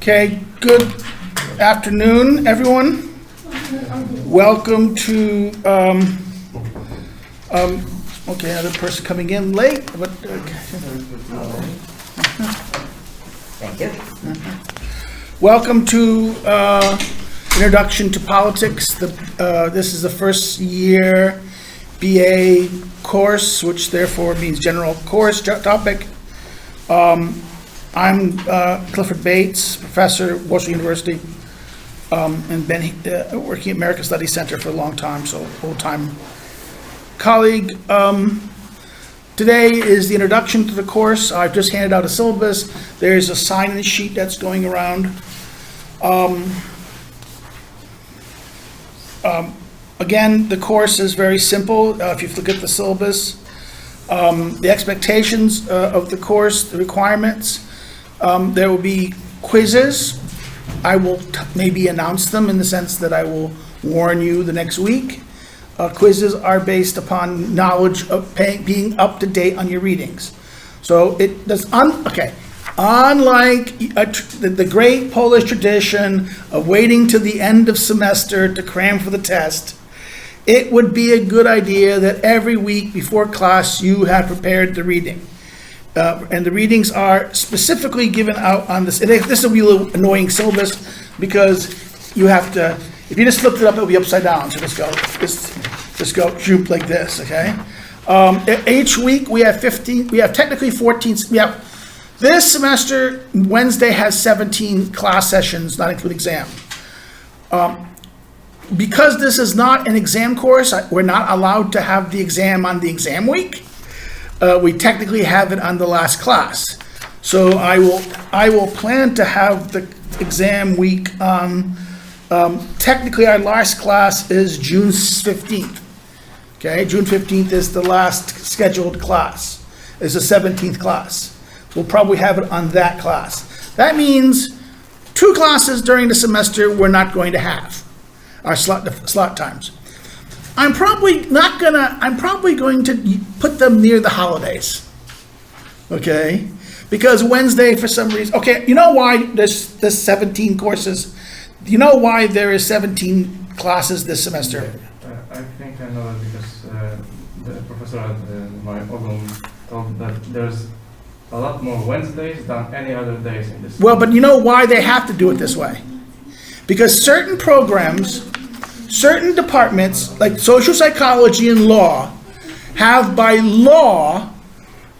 Okay, good afternoon, everyone. Welcome to, okay, another person coming in late, but, Thank you. welcome to Introduction to Politics. This is the first year BA course, which therefore means general course topic. I'm Clifford Bates, professor at Warsaw University, and been working at American Studies Center for a long time, so old-time colleague. Today is the introduction to the course. I've just handed out a syllabus. There's a sign-in sheet that's going around. Again, the course is very simple. If you look at the syllabus, the expectations of the course, the requirements, there will be quizzes. I will maybe announce them in the sense that I will warn you the next week. Quizzes are based upon knowledge of being up to date on your readings. So it does, unlike the great Polish tradition of waiting to the end of semester to cram for the test, it would be a good idea that every week before class you have prepared the reading. And the readings are specifically given out on this. And this will be a little annoying syllabus because you have to, if you just flipped it up, it'll be upside down. So just go droop like this, okay? Each week we have technically 14, this semester, Wednesday has 17 class sessions, not including exam. Because this is not an exam course, we're not allowed to have the exam on the exam week. We technically have it on the last class. So I will plan to have the exam week on, technically our last class is June 15th. Okay, June 15th is the last scheduled class, is the 17th class. We'll probably have it on that class. That means 2 classes during the semester we're not going to have, our slot times. I'm probably going to put them near the holidays, okay? Because Wednesday, for some reason, okay, you know why there's 17 courses? You know why there is 17 classes this semester? I think I know it because the professor at my Ogum told that there's a lot more Wednesdays than any other days in this. Well, but you know why they have to do it this way? Because certain programs, certain departments, like social psychology and law, have by law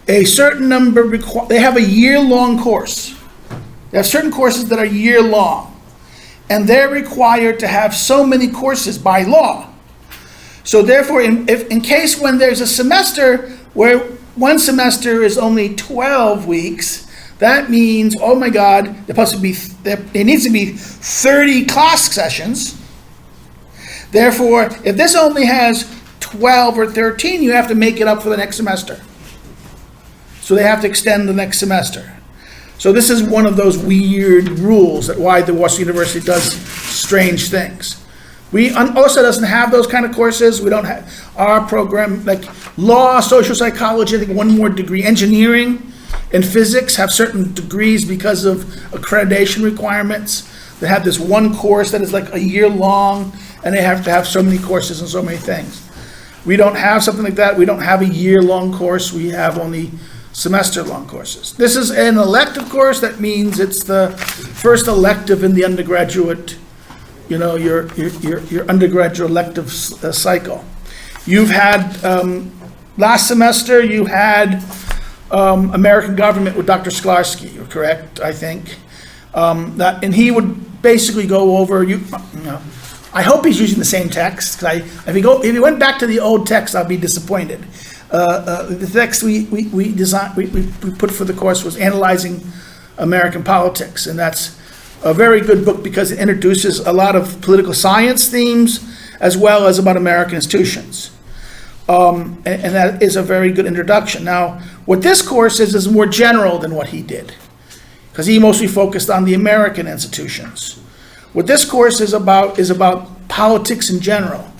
a certain number, they have a year-long course. They have certain courses that are year-long, and they're required to have so many courses by law. So therefore, in case when there's a semester where one semester is only 12 weeks, that means, oh my God, it needs to be 30 class sessions. Therefore, if this only has 12 or 13, you have to make it up for the next semester. So they have to extend the next semester. So this is one of those weird rules that why the Warsaw University does strange things. We also doesn't have those kind of courses. We don't have our program, like law, social psychology, I think one more degree, engineering and physics have certain degrees because of accreditation requirements. They have this one course that is like a year long, and they have to have so many courses and so many things. We don't have something like that. We don't have a year-long course. We have only semester-long courses. This is an elective course. That means it's the first elective in the undergraduate, your undergraduate elective cycle. You've had, last semester, you had American government with Dr. Sklarski, correct, I think? And he would basically go over, I hope he's using the same text. If he went back to the old text, I'll be disappointed. The text we put for the course was Analyzing American Politics, and that's a very good book because it introduces a lot of political science themes as well as about American institutions. And that is a very good introduction. Now, what this course is more general than what he did, because he mostly focused on the American institutions. What this course is about politics in general,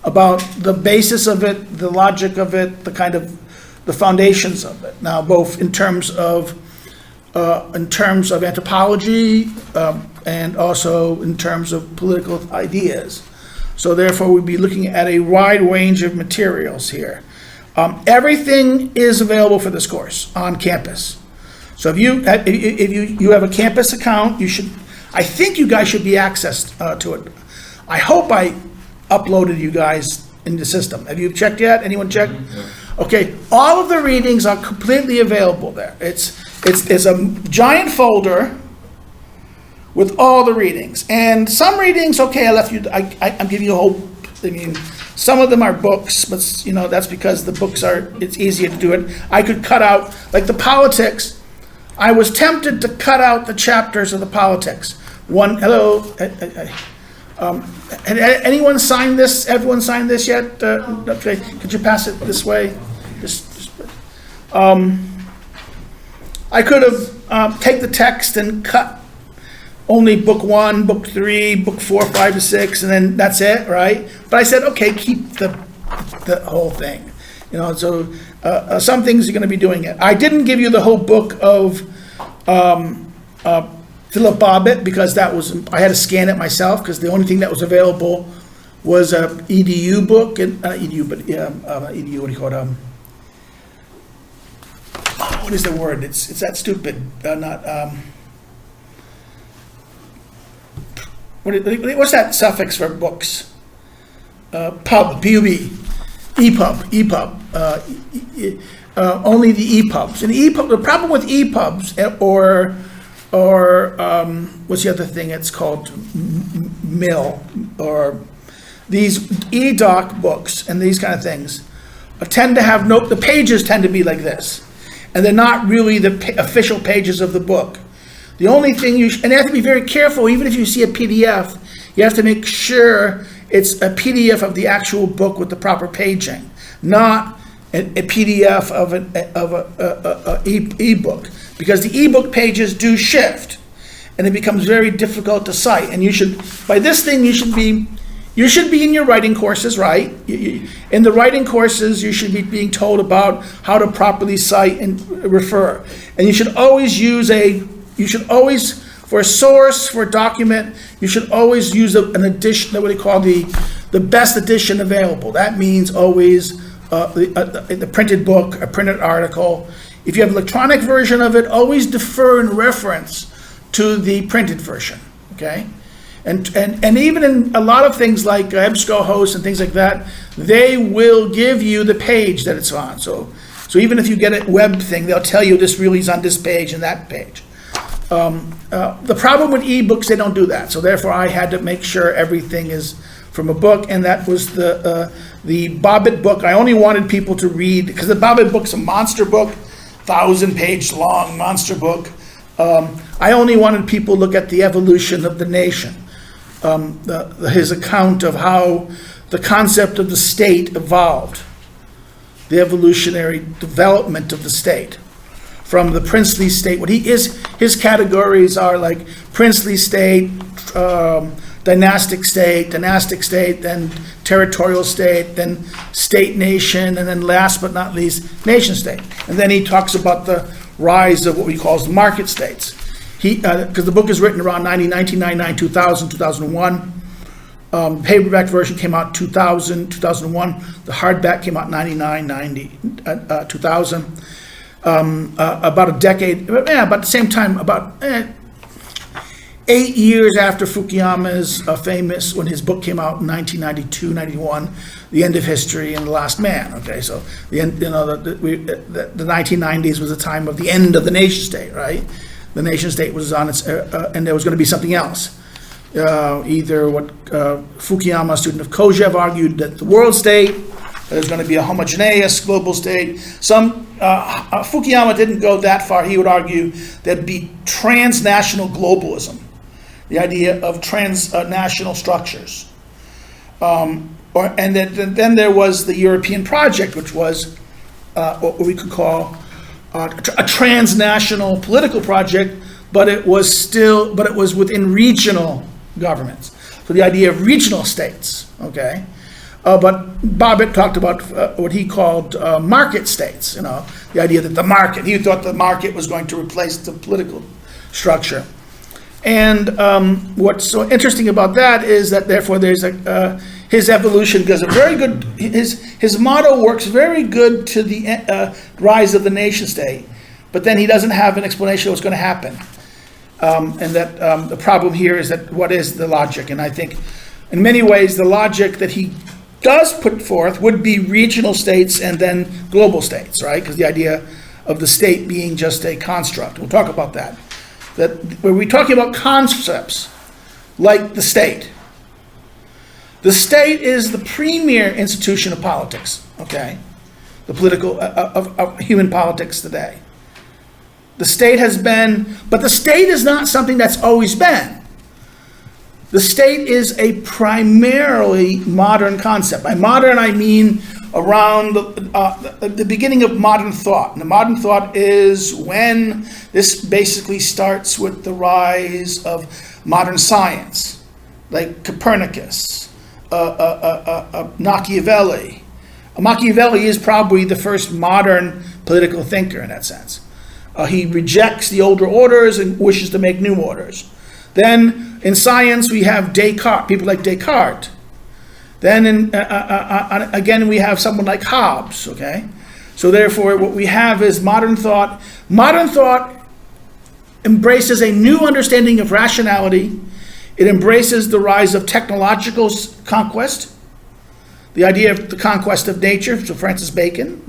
about the basis of it, the logic of it, the foundations of it. Now, both in terms of in terms of anthropology, and also in terms of political ideas. So therefore, we'd be looking at a wide range of materials here. Everything is available for this course on campus. So if you have a campus account, I think you guys should be accessed to it. I hope I uploaded you guys in the system. Have you checked yet? Anyone checked? Okay, all of the readings are completely available there. It's a giant folder with all the readings. And some readings, okay, I'm giving you a whole, some of them are books, but that's because the books it's easier to do it. I could cut out, like the politics, I was tempted to cut out the chapters of the politics. Had anyone signed this? Everyone signed this yet? Okay, could you pass it this way? I could have take the text and cut only book 1, book 3, book 4, 5 to 6, and then that's it, right? But I said, okay, keep the whole thing. So some things you're going to be doing it. I didn't give you the whole book of Philip Bobbitt because I had to scan it myself because the only thing that was available was a EDU book, and EDU, but EDU, what do you call it? What is the word? It's that stupid. What's that suffix for books? Pub, P-U-B, EPUB. Only the EPUBs. And the problem with EPUBs or what's the other thing? It's called MIL, or these eDoc books and these kind of things tend to have the pages tend to be like this. And they're not really the official pages of the book. The only thing and you have to be very careful, even if you see a PDF, you have to make sure it's a PDF of the actual book with the proper paging, not a PDF of an ebook, because the ebook pages do shift, and it becomes very difficult to cite. And you should be in your writing courses, right? In the writing courses, you should be being told about how to properly cite and refer. And you should always for a source, for a document, you should always use an edition, what they call the best edition available. That means always the printed book, a printed article. If you have an electronic version of it, always defer in reference to the printed version, okay? And even in a lot of things like EBSCO-host and things like that, they will give you the page that it's on. So even if you get a web thing, they'll tell you this really is on this page and that page. The problem with ebooks, they don't do that. So therefore, I had to make sure everything is from a book, and that was the Bobbitt book. I only wanted people to read, because the Bobbitt book's a monster book, 1,000-page long monster book. I only wanted people to look at the evolution of the nation. His account of how the concept of the state evolved, the evolutionary development of the state from the princely state. His categories are like princely state, dynastic state, then territorial state, then state nation, and then last but not least, nation state. And then he talks about the rise of what he calls market states. Because the book is written around 1999, 2000, 2001. Paperback version came out 2000, 2001. The hardback came out 99, 90, 2000. About a decade, about the same time, about 8 years after Fukuyama's famous, when his book came out in 1992, 91, The End of History and The Last Man. Okay, so the 1990s was the time of the end of the nation state, right? The nation state was on its, and there was going to be something else. Either what Fukuyama, a student of Kojev, argued that the world state, there's going to be a homogeneous global state. Fukuyama didn't go that far. He would argue there'd be transnational globalism, the idea of transnational structures. And then there was the European project, which was what we could call a transnational political project, but it was within regional governments. So the idea of regional states, okay? But Bobbitt talked about what he called market states, the idea that the market, he thought the market was going to replace the political structure. And what's so interesting about that is that therefore there's his evolution does a very good, his motto works very good to the rise of the nation state, but then he doesn't have an explanation of what's going to happen. And that the problem here is that what is the logic? And I think in many ways the logic that he does put forth would be regional states and then global states, right? Because the idea of the state being just a construct. We'll talk about that. That when we're talking about concepts like the state is the premier institution of politics, okay? The political, of human politics today. The state has been, but the state is not something that's always been. The state is a primarily modern concept. By modern, I mean around the beginning of modern thought. And the modern thought is when this basically starts with the rise of modern science, like Copernicus, Machiavelli. Machiavelli is probably the first modern political thinker in that sense. He rejects the older orders and wishes to make new orders. Then in science we have Descartes, people like Descartes. Then again we have someone like Hobbes, okay? So therefore what we have is modern thought. Modern thought embraces a new understanding of rationality. It embraces the rise of technological conquest, the idea of the conquest of nature, so Francis Bacon,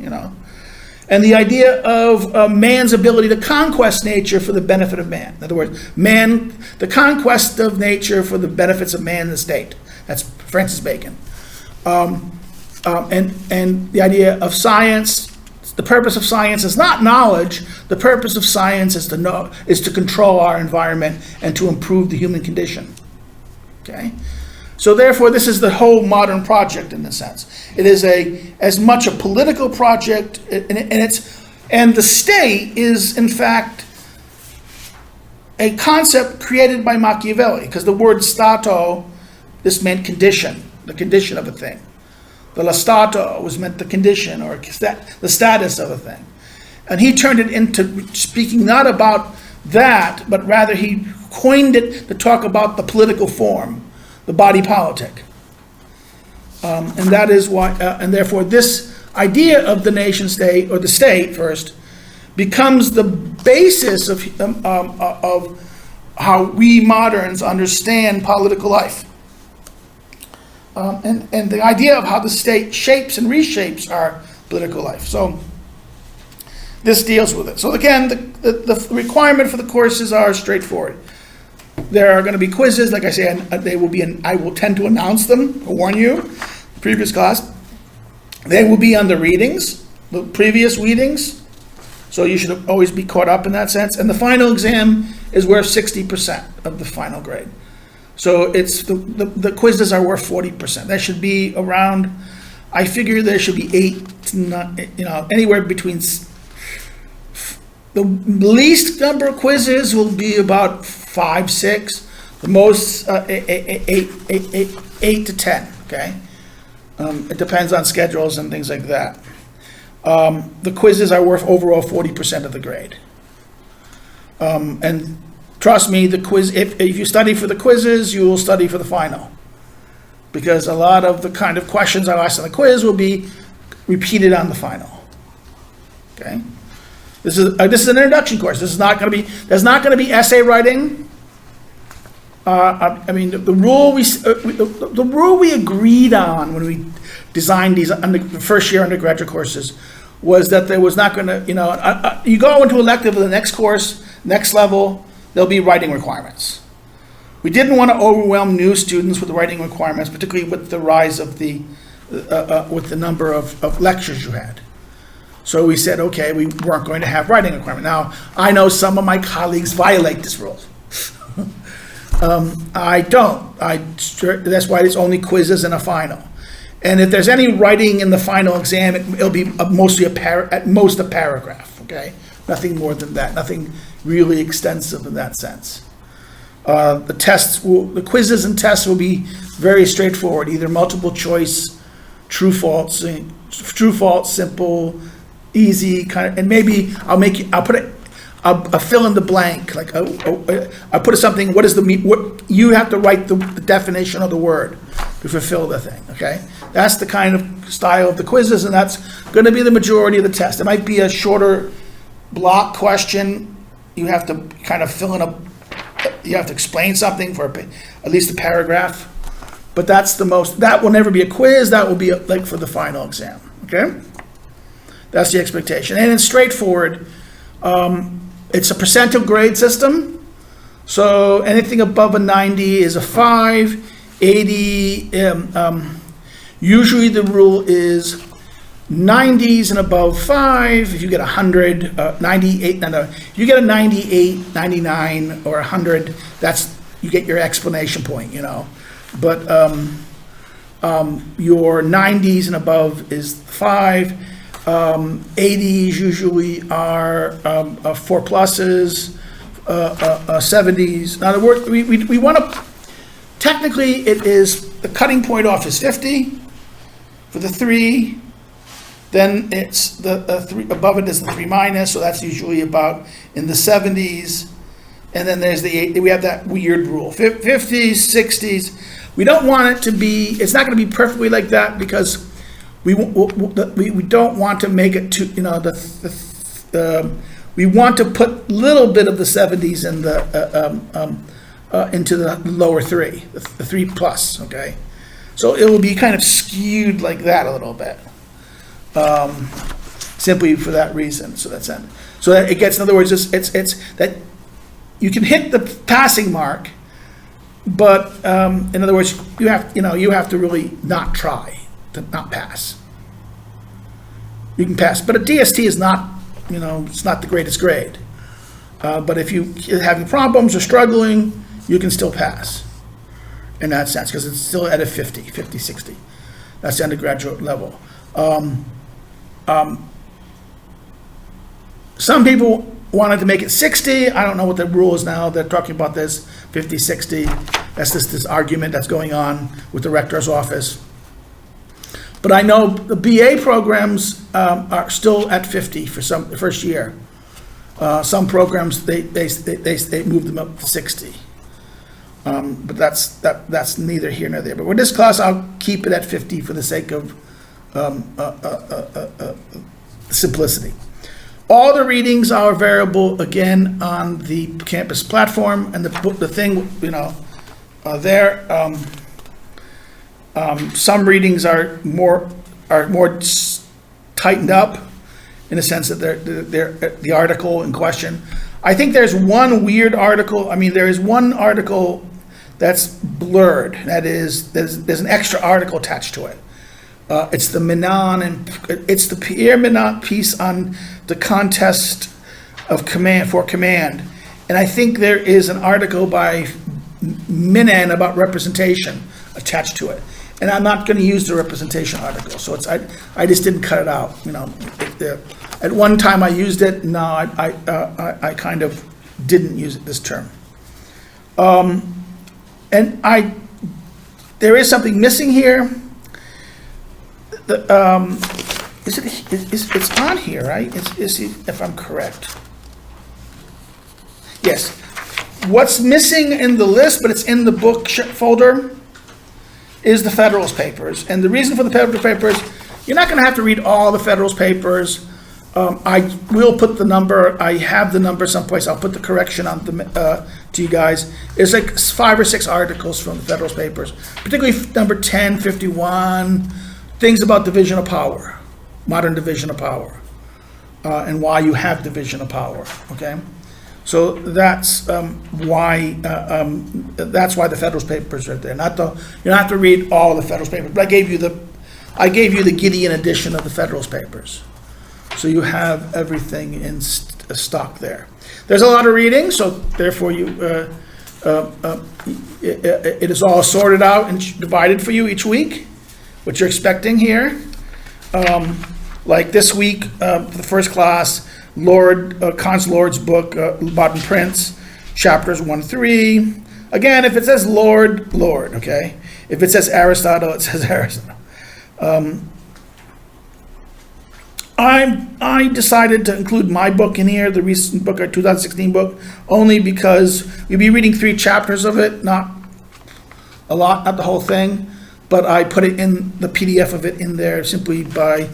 and the idea of man's ability to conquest nature for the benefit of man. In other words, the conquest of nature for the benefits of man and the state. That's Francis Bacon. And the idea of science, the purpose of science is not knowledge. The purpose of science is to control our environment and to improve the human condition. Okay? So therefore, this is the whole modern project in a sense. It is as much a political project, and the state is in fact a concept created by Machiavelli, because the word stato, this meant condition, the condition of a thing. The la stato was meant the condition or the status of a thing. And he turned it into speaking not about that, but rather he coined it to talk about the political form, the body politic. And that is why, and therefore this idea of the nation state, or the state first, becomes the basis of how we moderns understand political life. And the idea of how the state shapes and reshapes our political life. So this deals with it. So again, the requirement for the courses are straightforward. There are going to be quizzes, like I say, they will be. I will tend to announce them, to warn you, previous class. They will be on the readings, the previous readings. So you should always be caught up in that sense. And the final exam is worth 60% of the final grade. So it's the quizzes are worth 40%. That should be around, I figure there should be 8 to 9, anywhere between, the least number of quizzes will be about 5, 6. The most 8 to 10. Okay, it depends on schedules and things like that. The quizzes are worth overall 40% of the grade. And trust me, the quiz. If you study for the quizzes, you will study for the final, because a lot of the kind of questions I asked on the quiz will be repeated on the final. Okay, this is an introduction course. This is not going to be. There's not going to be essay writing. I mean, the rule we agreed on when we designed these first year undergraduate courses was that there was not going to, you go into elective of the next course, next level, there'll be writing requirements. We didn't want to overwhelm new students with the writing requirements, particularly with the rise of with the number of lectures you had. So we said, okay, we weren't going to have writing requirement. Now, I know some of my colleagues violate this rule. I don't. That's why it's only quizzes and a final. And if there's any writing in the final exam, it'll be mostly at most a paragraph. Okay, nothing more than that. Nothing really extensive in that sense. The quizzes and tests will be very straightforward, either multiple choice true, false, simple, easy, kind of, and maybe I'll put a fill in the blank, like I put something, what is what, you have to write the definition of the word to fulfill the thing, okay? That's the kind of style of the quizzes, and that's gonna be the majority of the test. It might be a shorter block question. You have to kind of fill in you have to explain something for at least a paragraph. But that will never be a quiz, that will be like for the final exam, okay? That's the expectation. And it's straightforward. It's a percentile grade system. So anything above a 90 is a 5, 80, usually the rule is 90s and above 5. If you get 100, 98, if you get a 98, 99, or 100, you get your explanation point, But your 90s and above is 5. 80s usually are 4 pluses. 70s. In other words, we want to. Technically, it is the cutting point off is 50 for the 3. Then it's the 3 above it is the 3 minus, so that's usually about in the 70s. And then there's the 8. We have that weird rule: 50s, 60s. We don't want it to be. It's not going to be perfectly like that because we don't want to make it too. We want to put a little bit of the 70s in into the lower 3, the 3 plus. Okay, so it will be kind of skewed like that a little bit. Simply for that reason. So that's it. So that it gets. In other words, it's that you can hit the passing mark. But in other words, you have to really not try to not pass. You can pass, but a DST is not, it's not the greatest grade. But if you're having problems or struggling, you can still pass in that sense because it's still at a 50, 60. That's the undergraduate level. Some people wanted to make it 60. I don't know what the rule is now. They're talking about this 50, 60. That's this argument that's going on with the rector's office. But I know the BA programs are still at 50 for the first year. Some programs they move them up to 60. But that's neither here nor there. But with this class, I'll keep it at 50 for the sake of simplicity. All the readings are available again on the campus platform, and the thing, there. Some readings are more tightened up in the sense that they're the article in question. I think there's one weird article. there is one article that's blurred. That is, there's an extra article attached to it. It's the Menon and it's the Pierre Menon piece on the contest of command, and I think there is an article by Menon about representation attached to it. And I'm not going to use the representation article, so I just didn't cut it out. At one time I used it. No, I kind of didn't use it this term. And there is something missing here. It's on here, right? If I'm correct. Yes. What's missing in the list, but it's in the book folder, is the Federalist Papers. And the reason for the Federalist Papers, you're not going to have to read all the Federalist Papers. I will put the number. I have the number someplace. I'll put the correction on to you guys. It's like 5 or 6 articles from the Federalist Papers, particularly number 10, 51, things about division of power, modern division of power, and why you have division of power. Okay, so that's why the Federalist Papers are there. You don't have to read all the Federalist Papers, but I gave you the Gideon edition of the Federalist Papers, so you have everything in stock there. There's a lot of reading, so therefore it is all sorted out and divided for you each week, what you're expecting here. Like this week, for the first class, Kant's Lord's book, Modern Prince, chapters 1-3. Again, if it says Lord, okay. If it says Aristotle, it says Aristotle. I decided to include my book in here, the recent book, our 2016 book, only because we'll be reading 3 chapters of it, not a lot, not the whole thing, but I put it in the PDF of it in there simply by,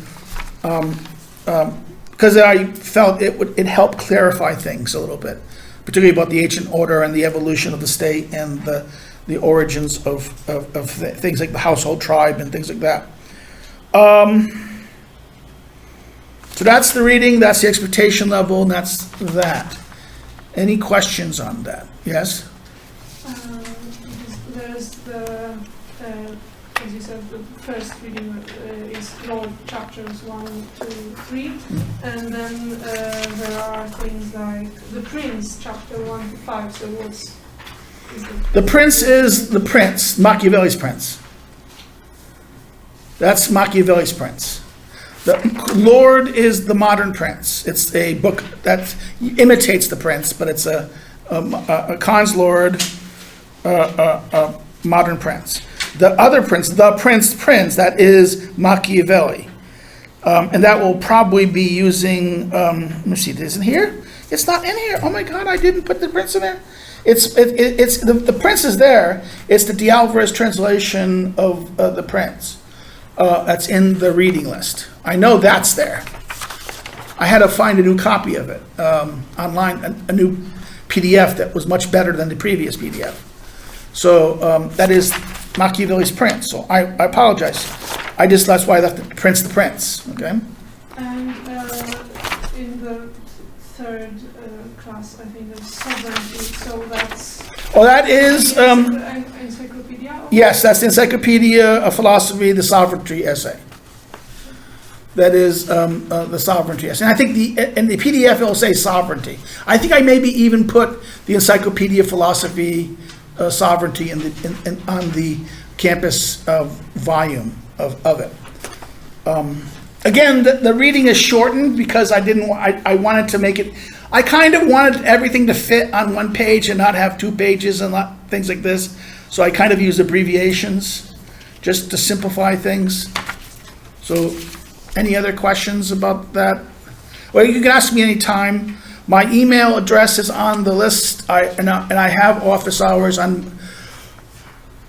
because I felt it helped clarify things a little bit, particularly about the ancient order and the evolution of the state and the origins of things like the household tribe and things like that. So that's the reading, that's the expectation level, and that's that. Any questions on that? Yes? There's the, as you said, the first reading is law chapters 1, 2, 3, and then there are things like the Prince, chapter 1 to 5. So what's The Prince is the Prince, Machiavelli's Prince. That's Machiavelli's Prince. The Lord is the modern prince. It's a book that imitates the Prince, but it's a Khan's Lord, modern prince. The other prince, the Prince, that is Machiavelli. And that will probably be using, let me see, it isn't here? It's not in here. Oh my God, I didn't put the Prince in there. It's the Prince is there. It's the D'Alvarez translation of the Prince. That's in the reading list. I know that's there. I had to find a new copy of it online, a new PDF that was much better than the previous PDF. So that is Machiavelli's Prince. So I apologize. That's why I left the Prince, okay? And in the third class, I think there's sovereignty, so that's... Oh, that is... encyclopedia? Yes, that's the Encyclopedia of Philosophy, the Sovereignty essay. That is the sovereignty essay. And I think in the PDF it will say sovereignty. I think I maybe even put the Encyclopedia of Philosophy sovereignty on the campus volume of it. Again, the reading is shortened because I wanted to make it. I kind of wanted everything to fit on one page and not have 2 pages and things like this. So I kind of used abbreviations just to simplify things. So, any other questions about that? Well, you can ask me anytime. My email address is on the list, and I have office hours on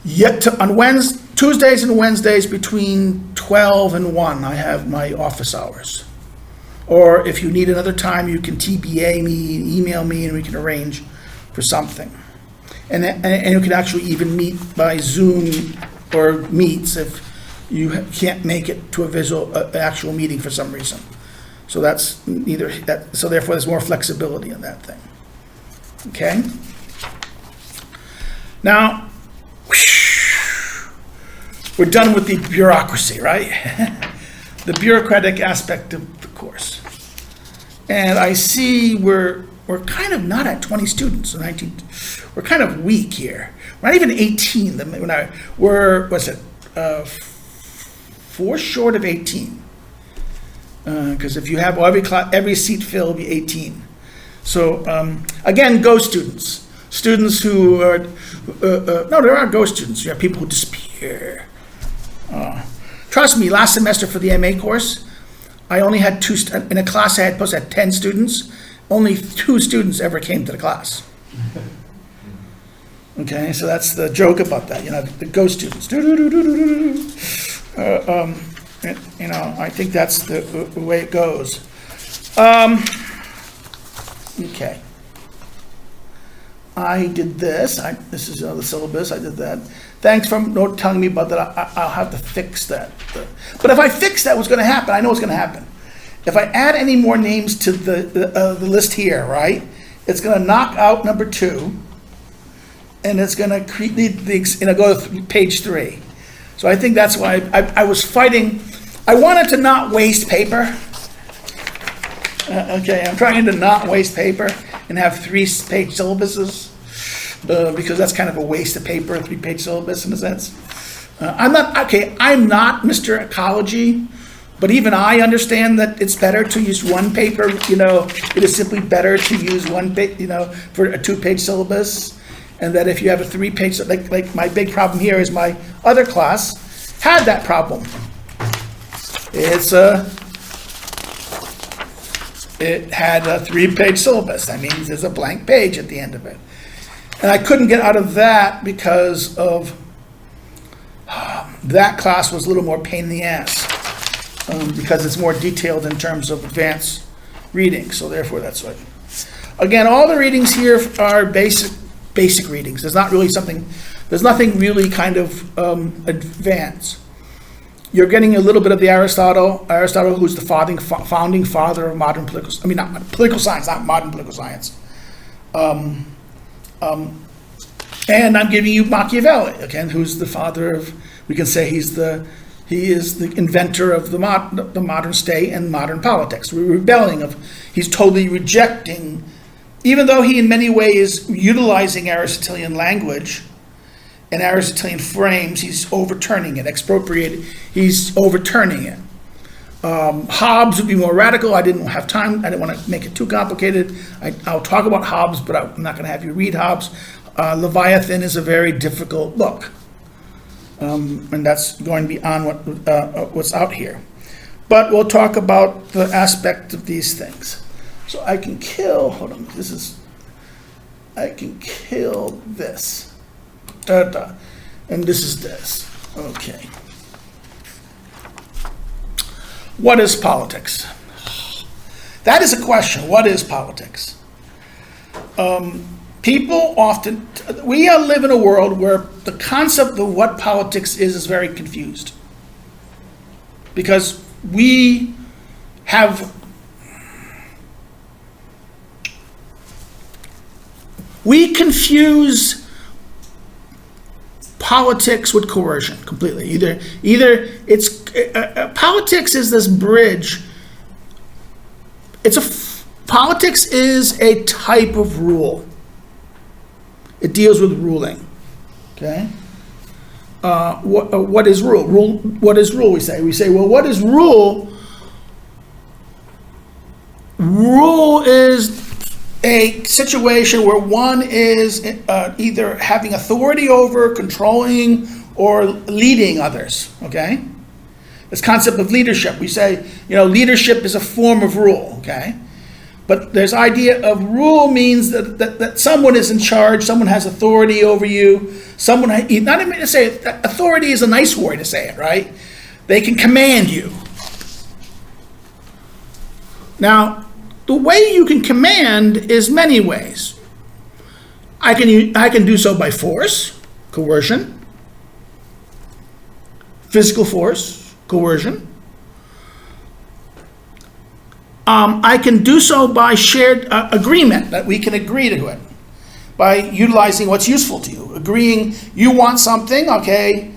Tuesdays and Wednesdays between 12 and 1. I have my office hours. Or if you need another time, you can TBA me, email me, and we can arrange for something. And you can actually even meet by Zoom or Meets if you can't make it to actual meeting for some reason. So so therefore there's more flexibility in that thing. Okay? Now, we're done with the bureaucracy, right? The bureaucratic aspect of the course. And I see we're kind of not at 20 students. We're kind of weak here. We're not even 18. We're 4 short of 18. Because if you have every seat filled, it'll be 18. So again, go students. Students who are, no, there are go students. You have people who disappear. Trust me, last semester for the MA course, I only had 2, in a class I had supposed to have 10 students, only 2 students ever came to the class. Okay, so that's the joke about that, the go students. I think that's the way it goes. Okay. I did this. This is the syllabus. I did that. Thanks for telling me about that. I'll have to fix that. But if I fix that, what's going to happen? I know what's going to happen. If I add any more names to the list here, right, it's going to knock out number 2, and it's going to go to page 3. So I think that's why I was fighting. I wanted to not waste paper. Okay, I'm trying to not waste paper and have 3-page syllabuses because that's kind of a waste of paper, a 3-page syllabus in a sense. I'm not Mr. Ecology, but even I understand that it's better to use one paper. It is simply better to use one page, for a 2-page syllabus. And that if you have a 3-page, like my big problem here is my other class had that problem. It had a 3-page syllabus. That means there's a blank page at the end of it. And I couldn't get out of that because of that class was a little more pain in the ass because it's more detailed in terms of advanced reading. So therefore, that's what. Again, all the readings here are basic readings. There's nothing really kind of advanced. You're getting a little bit of the Aristotle, who's the founding father of modern not political science, not modern political science. And I'm giving you Machiavelli, again, who's the father of, we can say he is the inventor of the modern state and modern politics. He's totally rejecting, even though he in many ways is utilizing Aristotelian language and Aristotelian frames, he's overturning it, he's overturning it. Hobbes would be more radical. I didn't have time. I didn't want to make it too complicated. I'll talk about Hobbes, but I'm not going to have you read Hobbes. Leviathan is a very difficult book. And that's going beyond what's out here. But we'll talk about the aspect of these things. So I can kill, I can kill this. And this is this. Okay. What is politics? That is a question. What is politics? People often, we live in a world where the concept of what politics is very confused. Because we confuse politics with coercion completely. Either it's politics is this bridge. Politics is a type of rule. It deals with ruling. Okay. What is rule? What is rule? We say, well, what is rule? Rule is a situation where one is either having authority over, controlling, or leading others, okay? This concept of leadership, we say, leadership is a form of rule, okay? But there's idea of rule means that someone is in charge, someone has authority over you, not even to say it, authority is a nice word to say it, right? They can command you. Now, the way you can command is many ways. I can do so by force, coercion, physical force, coercion. I can do so by shared agreement, that we can agree to it, by utilizing what's useful to you. Agreeing, you want something, okay,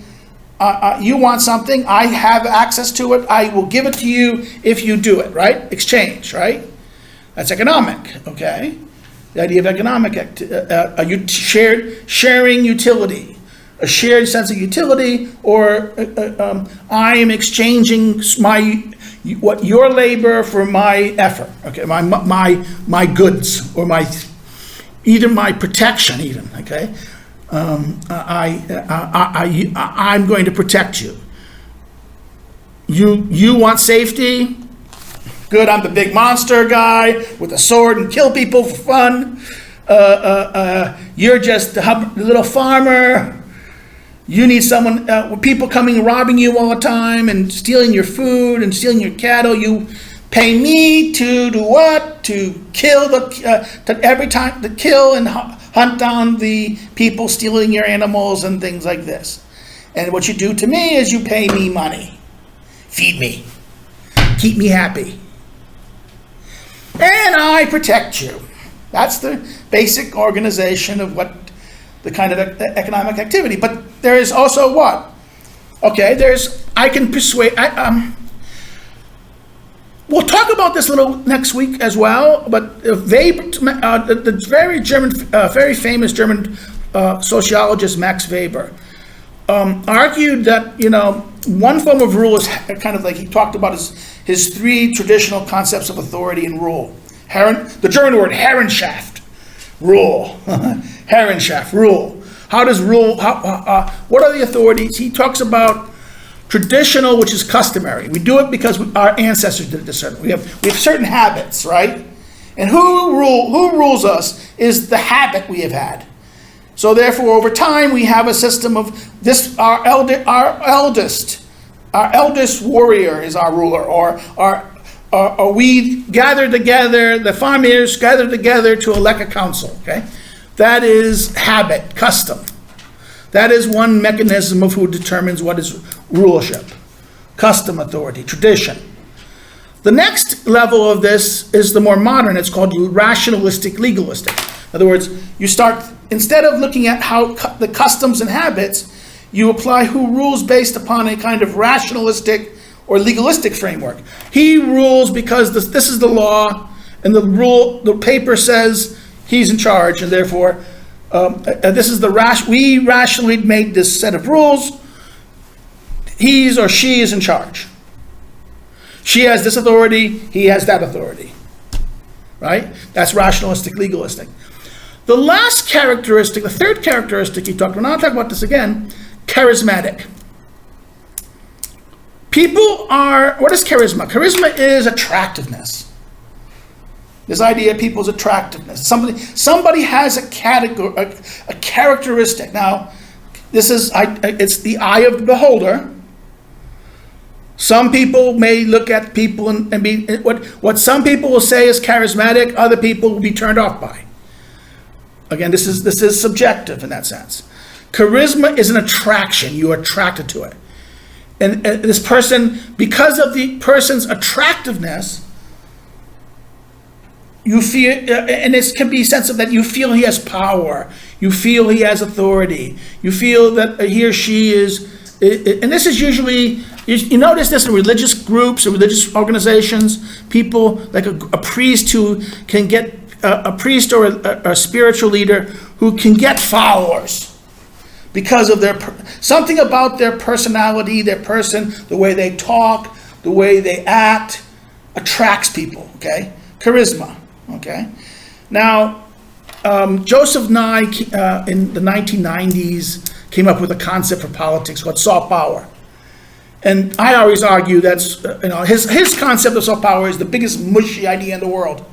you want something, I have access to it, I will give it to you if you do it, right? Exchange, right? That's economic, okay? The idea of economic, sharing utility, a shared sense of utility, or I am exchanging your labor for my effort, okay? My goods, or either my protection, even, okay? I'm going to protect you. You want safety? Good, I'm the big monster guy with a sword and kill people for fun. You're just the little farmer. You need someone, people coming robbing you all the time and stealing your food and stealing your cattle. You pay me to do what? To kill to kill and hunt down the people stealing your animals and things like this. And what you do to me is you pay me money. Feed me. Keep me happy. And I protect you. That's the basic organization of what the kind of economic activity. But there is also what? Okay, I can persuade. We'll talk about this a little next week as well. But the very famous German sociologist Max Weber argued that one form of rule is kind of like he talked about his three traditional concepts of authority and rule. The German word Herrenschaft, rule. Herrenschaft, rule. How does rule? What are the authorities? He talks about Traditional, which is customary. We do it because our ancestors did it this certain. We have certain habits, right? And who rules us is the habit we have had. So therefore, over time, we have a system of this. Our eldest warrior is our ruler, or we gather together. The farmers gather together to elect a council. Okay, that is habit, custom. That is one mechanism of who determines what is rulership, custom, authority, tradition. The next level of this is the more modern. It's called rationalistic legalistic. In other words, you start, instead of looking at how the customs and habits, you apply who rules based upon a kind of rationalistic or legalistic framework. He rules because this is the law, and the paper says he's in charge, and therefore this is we rationally made this set of rules. He or she is in charge. She has this authority, he has that authority. Right? That's rationalistic, legalistic. The last characteristic, the third characteristic he talked about, and I'll talk about this again, charismatic. What is charisma? Charisma is attractiveness. This idea of people's attractiveness. Somebody has a characteristic. Now, it's the eye of the beholder. Some people may look at people and be what some people will say is charismatic, other people will be turned off by. Again, this is subjective in that sense. Charisma is an attraction. You are attracted to it. And this person, because of the person's attractiveness, you feel, and it can be a sense of that you feel he has power, you feel he has authority, you feel that he or she is, and this is usually, you notice this in religious groups or religious organizations, people like a priest who can get, a priest or a spiritual leader who can get followers because of something about their personality, their person, the way they talk, the way they act, attracts people, okay? Charisma. Okay, now Joseph Nye in the 1990s came up with a concept for politics called soft power, and I always argue that's his concept of soft power is the biggest mushy idea in the world,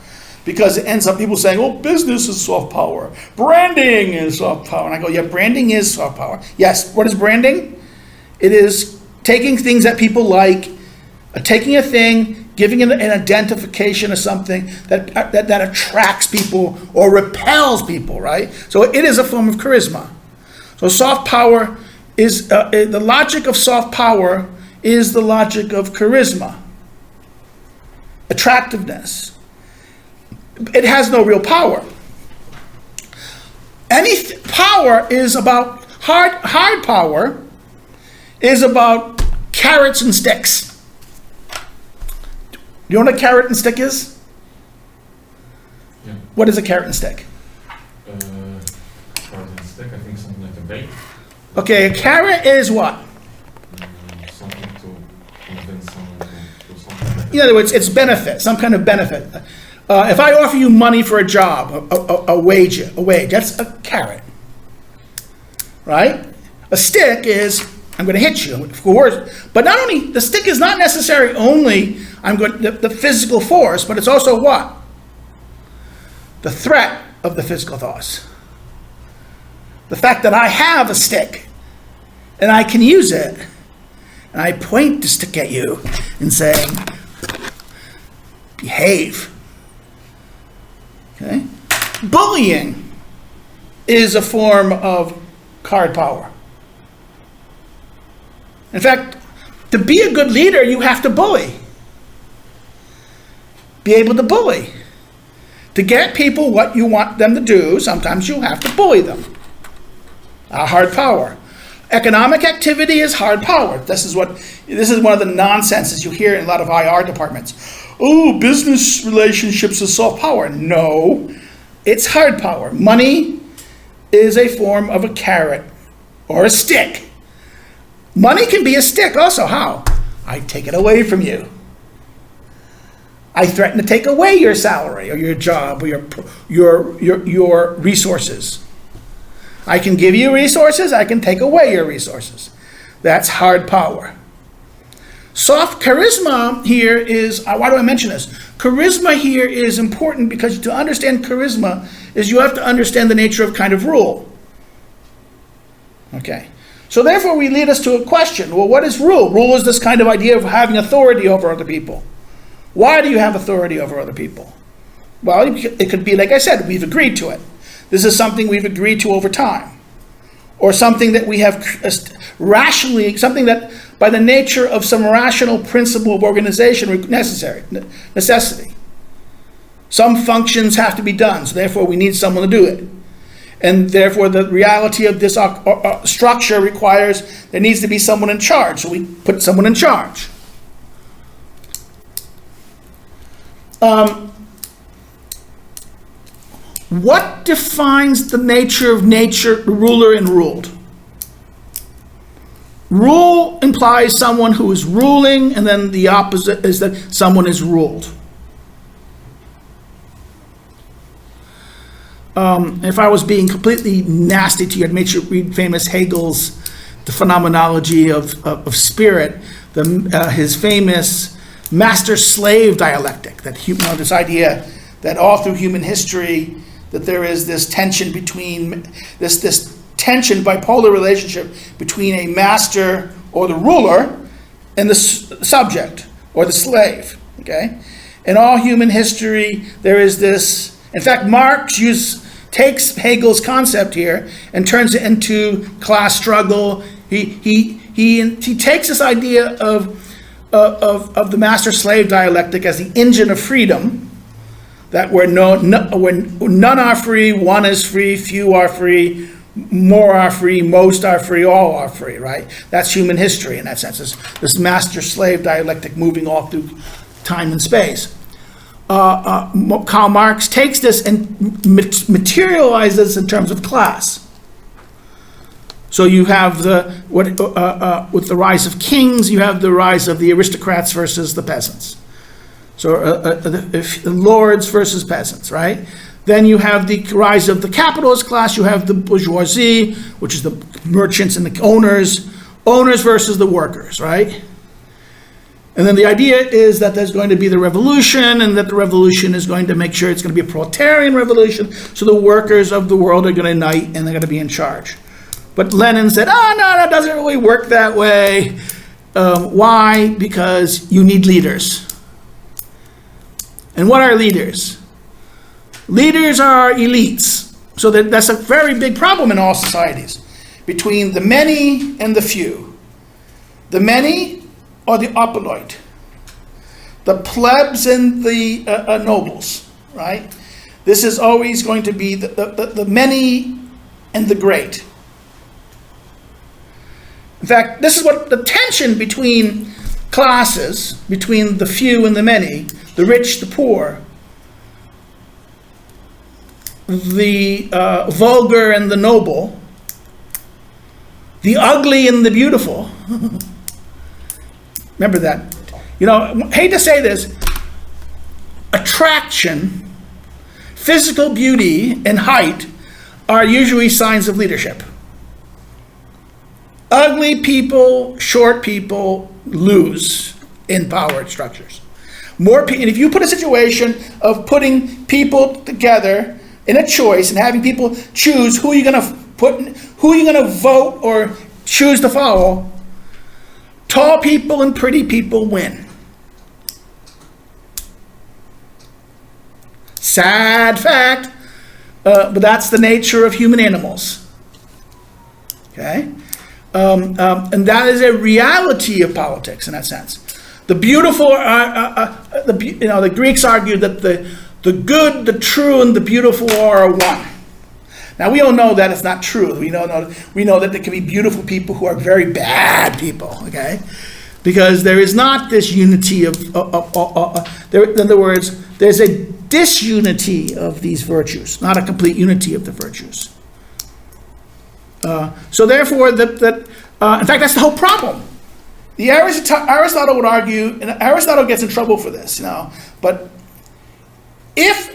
because it ends up people saying, "Oh, business is soft power, branding is soft power," and I go, "Yeah, branding is soft power." Yes, what is branding? It is taking things that people like, taking a thing, giving an identification of something that attracts people or repels people, right? So it is a form of charisma. So soft power is, the logic of soft power is the logic of charisma. Attractiveness. It has no real power. Any power is about, hard power is about carrots and sticks. You know what a carrot and stick is? Yeah. What is a carrot and stick? Carrot and stick, I think something like a bait. Okay, a carrot is what? Something to convince someone to do something. In other words, it's benefit, some kind of benefit. If I offer you money for a job, a wage, that's a carrot, right? A stick is, I'm going to hit you, of course. But not only, the stick is not necessarily only the physical force, but it's also what? The threat of the physical force. The fact that I have a stick and I can use it, and I point the stick at you and say, behave. Okay? Bullying is a form of hard power. In fact, to be a good leader, you have to bully. Be able to bully. To get people what you want them to do, sometimes you have to bully them. Hard power. Economic activity is hard power. This is one of the nonsenses you hear in a lot of IR departments. Oh, business relationships is soft power. No, it's hard power. Money is a form of a carrot or a stick. Money can be a stick also. How? I take it away from you. I threaten to take away your salary or your job or your resources. I can give you resources, I can take away your resources. That's hard power. Soft charisma here is, why do I mention this? Charisma here is important because to understand charisma is you have to understand the nature of kind of rule. Okay. So therefore we lead us to a question. Well, what is rule? Rule is this kind of idea of having authority over other people. Why do you have authority over other people? Well, it could be, like I said, we've agreed to it. This is something we've agreed to over time. Or something that we have rationally, something that by the nature of some rational principle of organization necessity. Some functions have to be done, so therefore we need someone to do it. And therefore the reality of this structure requires there needs to be someone in charge, so we put someone in charge. What defines the nature of ruler and ruled? Rule implies someone who is ruling, and then the opposite is that someone is ruled. If I was being completely nasty to you, I'd make you read famous Hegel's The Phenomenology of Spirit, his famous master-slave dialectic, that this idea that all through human history that there is this tension between, this tension, bipolar relationship between a master or the ruler and the subject or the slave, okay? In all human history, there is this, in fact, Marx takes Hegel's concept here and turns it into class struggle. He takes this idea of the master-slave dialectic as the engine of freedom, that where none are free, one is free, few are free, more are free, most are free, all are free, right? That's human history in that sense, this master-slave dialectic moving all through time and space. Karl Marx takes this and materializes in terms of class. So you have with the rise of kings, you have the rise of the aristocrats versus the peasants. So the lords versus peasants, right? Then you have the rise of the capitalist class. You have the bourgeoisie, which is the merchants and the owners versus the workers, right? And then the idea is that there's going to be the revolution, and that the revolution is going to make sure it's going to be a proletarian revolution, so the workers of the world are going to unite and they're going to be in charge. But Lenin said, no, it doesn't really work that way. Why? Because you need leaders. And what are leaders? Leaders are elites. So that's a very big problem in all societies, between the many and the few. The many are the opulent, the plebs and the nobles, right? This is always going to be the many and the great. In fact, this is what the tension between classes, between the few and the many, the rich, the poor, the vulgar and the noble, the ugly and the beautiful. Remember that. You know, hate to say this, attraction, physical beauty, and height are usually signs of leadership. Ugly people, short people lose in power structures. And if you put a situation of putting people together in a choice and having people choose who you're going to put, who you're going to vote or choose to follow, tall people and pretty people win. Sad fact, but that's the nature of human animals. Okay? And that is a reality of politics in that sense. The beautiful, the Greeks argued that the good, the true, and the beautiful are one. Now we all know that it's not true. We know that there can be beautiful people who are very bad people. Okay, because there is not this unity of in other words, there's a disunity of these virtues, not a complete unity of the virtues. So therefore, in fact, that's the whole problem. Aristotle would argue, and Aristotle gets in trouble for this, but if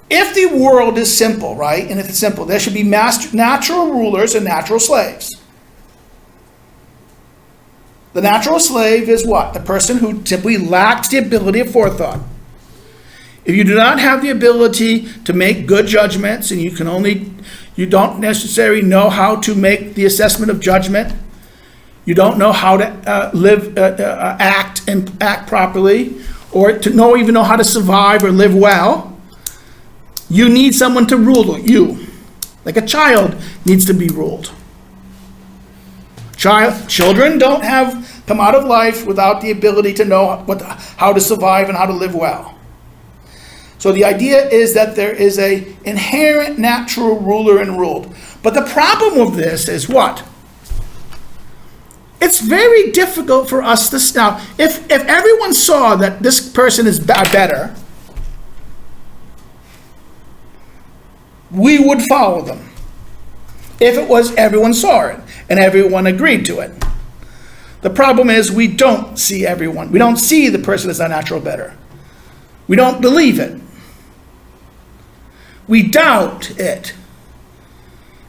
the world is simple, right, and if it's simple, there should be natural rulers and natural slaves. The natural slave is what? The person who simply lacks the ability of forethought. If you do not have the ability to make good judgments, and you don't necessarily know how to make the assessment of judgment, you don't know how to act properly, or to even know how to survive or live well, you need someone to rule you. Like a child needs to be ruled. Children don't come out of life without the ability to know how to survive and how to live well. So the idea is that there is an inherent natural ruler and ruled. But the problem with this is what? It's very difficult for us to... Now, if everyone saw that this person is better, we would follow them. If it was everyone saw it and everyone agreed to it. The problem is we don't see everyone. We don't see the person as a natural better. We don't believe it. We doubt it.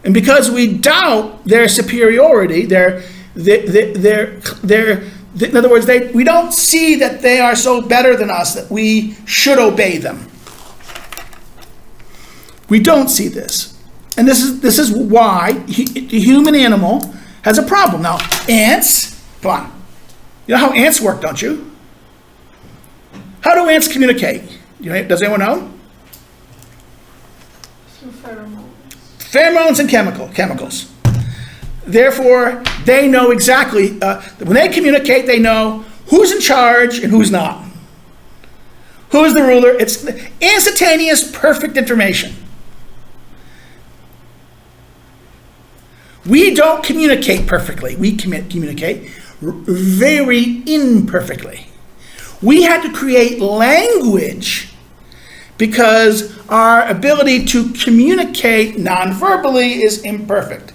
And because we doubt their superiority, in other words, we don't see that they are so better than us that we should obey them. We don't see this. And this is why the human animal has a problem. Now, ants, come on. You know how ants work, don't you? How do ants communicate? Does anyone know? Through pheromones. Pheromones and chemicals. Therefore, they know exactly, when they communicate, they know who's in charge and who's not. Who's the ruler? It's instantaneous, perfect information. We don't communicate perfectly. We communicate very imperfectly. We had to create language because our ability to communicate non-verbally is imperfect.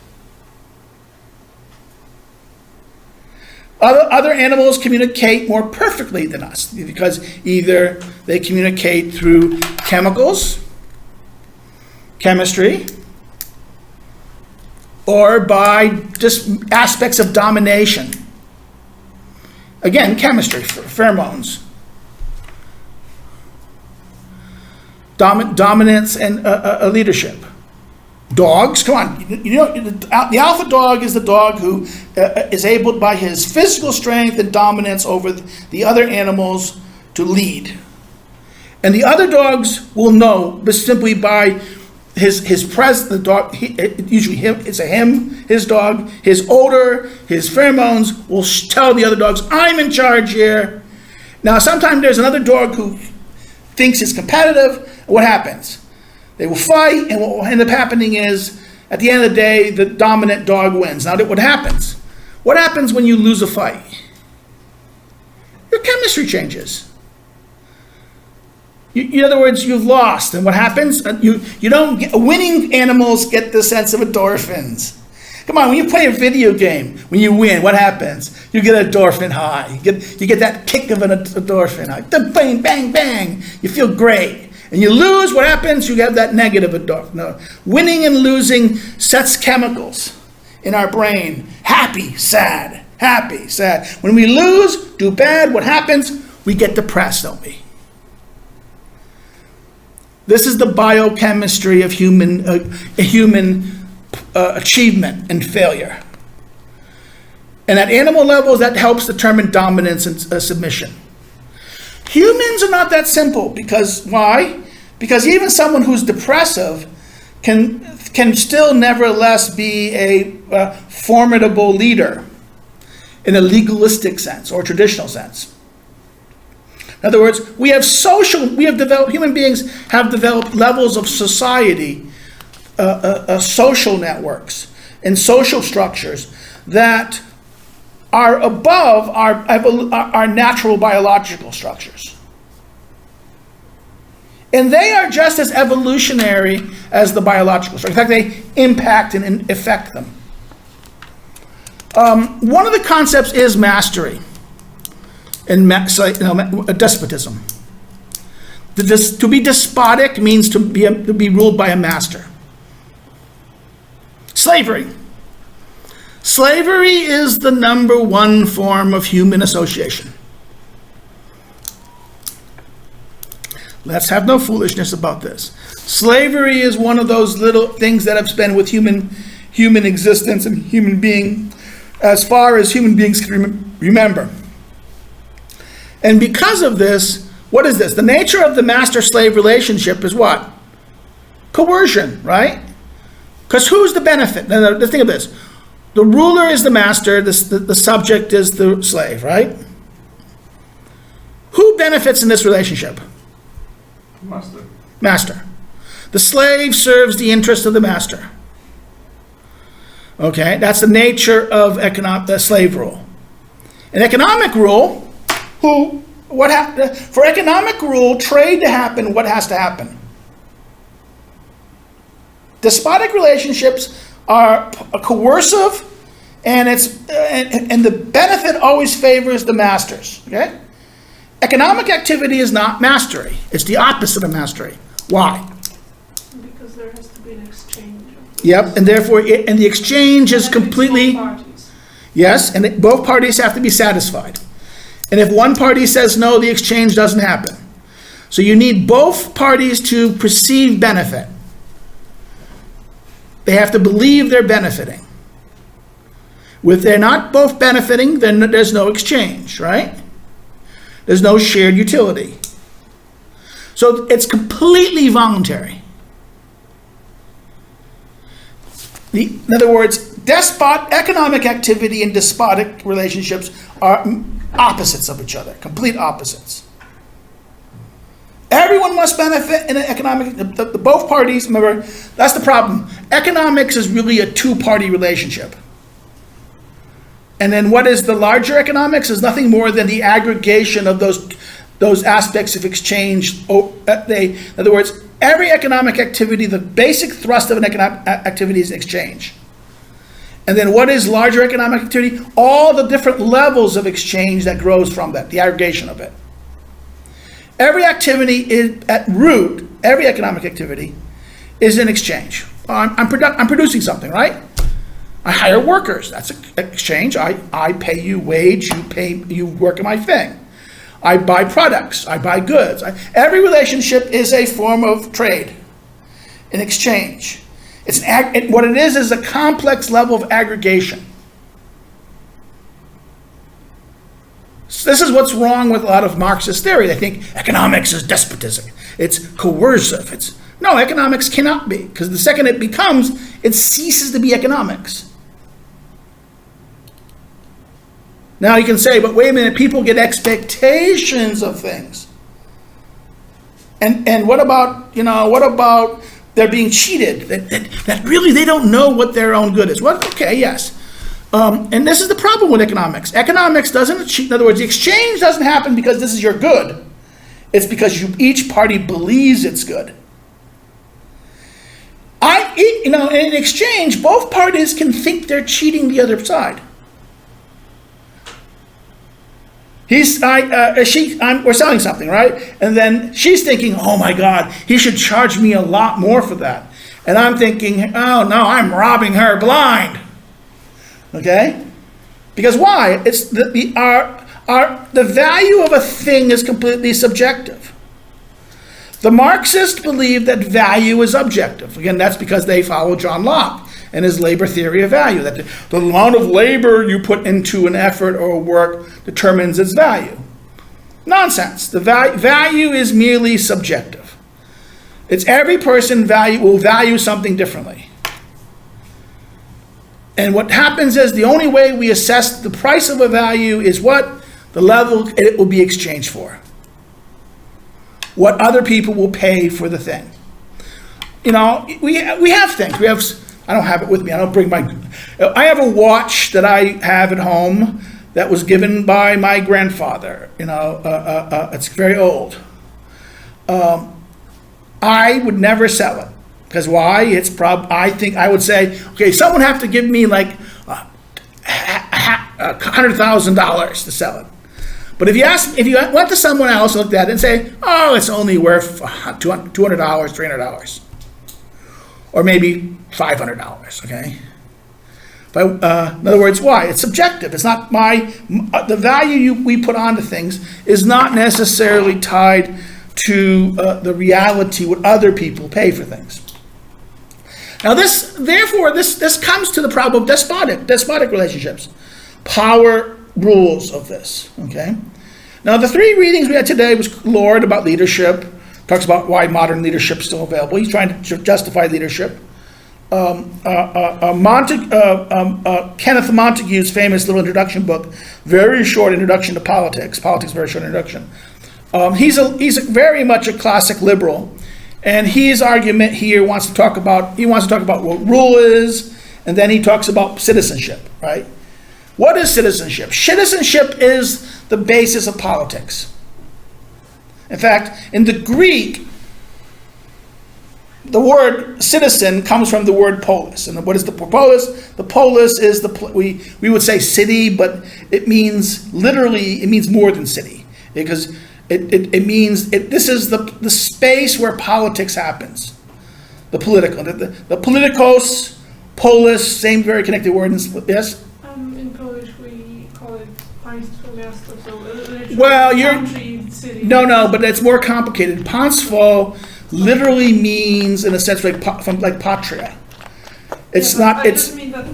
Other animals communicate more perfectly than us because either they communicate through chemistry, or by just aspects of domination. Again, chemistry, pheromones. Dominance and leadership. Dogs, come on. The alpha dog is the dog who is able by his physical strength and dominance over the other animals to lead. And the other dogs will know simply by his presence, the dog, his dog, his odor, his pheromones will tell the other dogs, I'm in charge here. Now, sometimes there's another dog who thinks it's competitive. What happens? They will fight, and what will end up happening is, at the end of the day, the dominant dog wins. Now, what happens? What happens when you lose a fight? Your chemistry changes. In other words, you've lost, and what happens? Winning animals get the sense of endorphins. Come on, when you play a video game, when you win, what happens? You get an endorphin high. You get that kick of an endorphin high. Bang, bang, bang. You feel great. And you lose, what happens? You have that negative endorphin. No. Winning and losing sets chemicals in our brain. Happy, sad. Happy, sad. When we lose, do bad, what happens? We get depressed, don't we? This is the biochemistry of human achievement and failure. And at animal levels, that helps determine dominance and submission. Humans are not that simple because why? Because even someone who's depressive can still nevertheless be a formidable leader in a legalistic sense or traditional sense. In other words, human beings have developed levels of society, social networks, and social structures that are above our natural biological structures. And they are just as evolutionary as the biological structures. In fact, they impact and affect them. One of the concepts is mastery. And despotism. To be despotic means to be ruled by a master. Slavery. Slavery is the #1 form of human association. Let's have no foolishness about this. Slavery is one of those little things that have been with human existence and human being as far as human beings can remember. And because of this, what is this? The nature of the master-slave relationship is what? Coercion, right? Because who's the benefit? Now, let's think of this. The ruler is the master, the subject is the slave, right? Who benefits in this relationship? Master. Master. The slave serves the interest of the master. Okay, that's the nature of the slave rule. In economic rule, for economic rule, trade to happen, what has to happen? Despotic relationships are coercive, and the benefit always favors the masters. Okay, economic activity is not mastery; it's the opposite of mastery. Why? Because there has to be an exchange. Yep, and therefore, the exchange is completely Parties. yes, and both parties have to be satisfied. And if one party says no, the exchange doesn't happen. So you need both parties to perceive benefit. They have to believe they're benefiting. If they're not both benefiting, then there's no exchange, right? There's no shared utility. So it's completely voluntary. In other words, economic activity and despotic relationships are opposites of each other, complete opposites. Everyone must benefit in an economic, both parties, remember, that's the problem. Economics is really a two-party relationship. And then what is the larger economics is nothing more than the aggregation of those aspects of exchange. In other words, every economic activity, the basic thrust of an economic activity is exchange. And then what is larger economic activity? All the different levels of exchange that grows from that, the aggregation of it. Every activity is at root, every economic activity is an exchange. I'm producing something, right? I hire workers, that's an exchange. I pay you wage, you work on my thing. I buy products, I buy goods. Every relationship is a form of trade, an exchange. What it is a complex level of aggregation. So this is what's wrong with a lot of Marxist theory. They think economics is despotism. It's coercive. No, economics cannot be, because the second it becomes, it ceases to be economics. Now you can say, but wait a minute, people get expectations of things. And what about they're being cheated? That really they don't know what their own good is. Well, okay, yes. And this is the problem with economics. Economics doesn't cheat. In other words, the exchange doesn't happen because this is your good. It's because each party believes it's good. In exchange, both parties can think they're cheating the other side. We're selling something, right? And then she's thinking, oh my God, he should charge me a lot more for that. And I'm thinking, oh no, I'm robbing her blind. Okay? Because why? It's the value of a thing is completely subjective. The Marxists believe that value is objective. Again, that's because they follow John Locke and his labor theory of value, that the amount of labor you put into an effort or work determines its value. Nonsense. The value is merely subjective. It's every person will value something differently. And what happens is the only way we assess the price of a value is what? The level it will be exchanged for. What other people will pay for the thing. We have things. I don't have it with me. I have a watch that I have at home that was given by my grandfather. It's very old. I would never sell it. Because why? I would say, okay, someone have to give me like $100,000 to sell it. But if you went to someone else and looked at it and say, oh, it's only worth $200, $300, or maybe $500, okay? In other words, why? It's subjective. It's not the value we put onto things is not necessarily tied to the reality what other people pay for things. Now this comes to the problem of despotic relationships. Power rules of this, okay? Now the three readings we had today was Lord about leadership, talks about why modern leadership is still available. He's trying to justify leadership. Kenneth Montague's famous little introduction book, very short introduction to politics, very short introduction. He's very much a classic liberal, and his argument here wants to talk about what rule is, and then he talks about citizenship, right? What is citizenship? Citizenship is the basis of politics. In fact, in the Greek, the word citizen comes from the word polis. And what is the polis? The polis is we would say city, but it means more than city, because it means this is the space where politics happens. The political, the politikos, polis, same very connected word. Yes. In Polish we call it państwo miasto, so well, country, city. No, but it's more complicated. Państwo literally means, in a sense, like patria. It's yeah, not. I It's. just mean that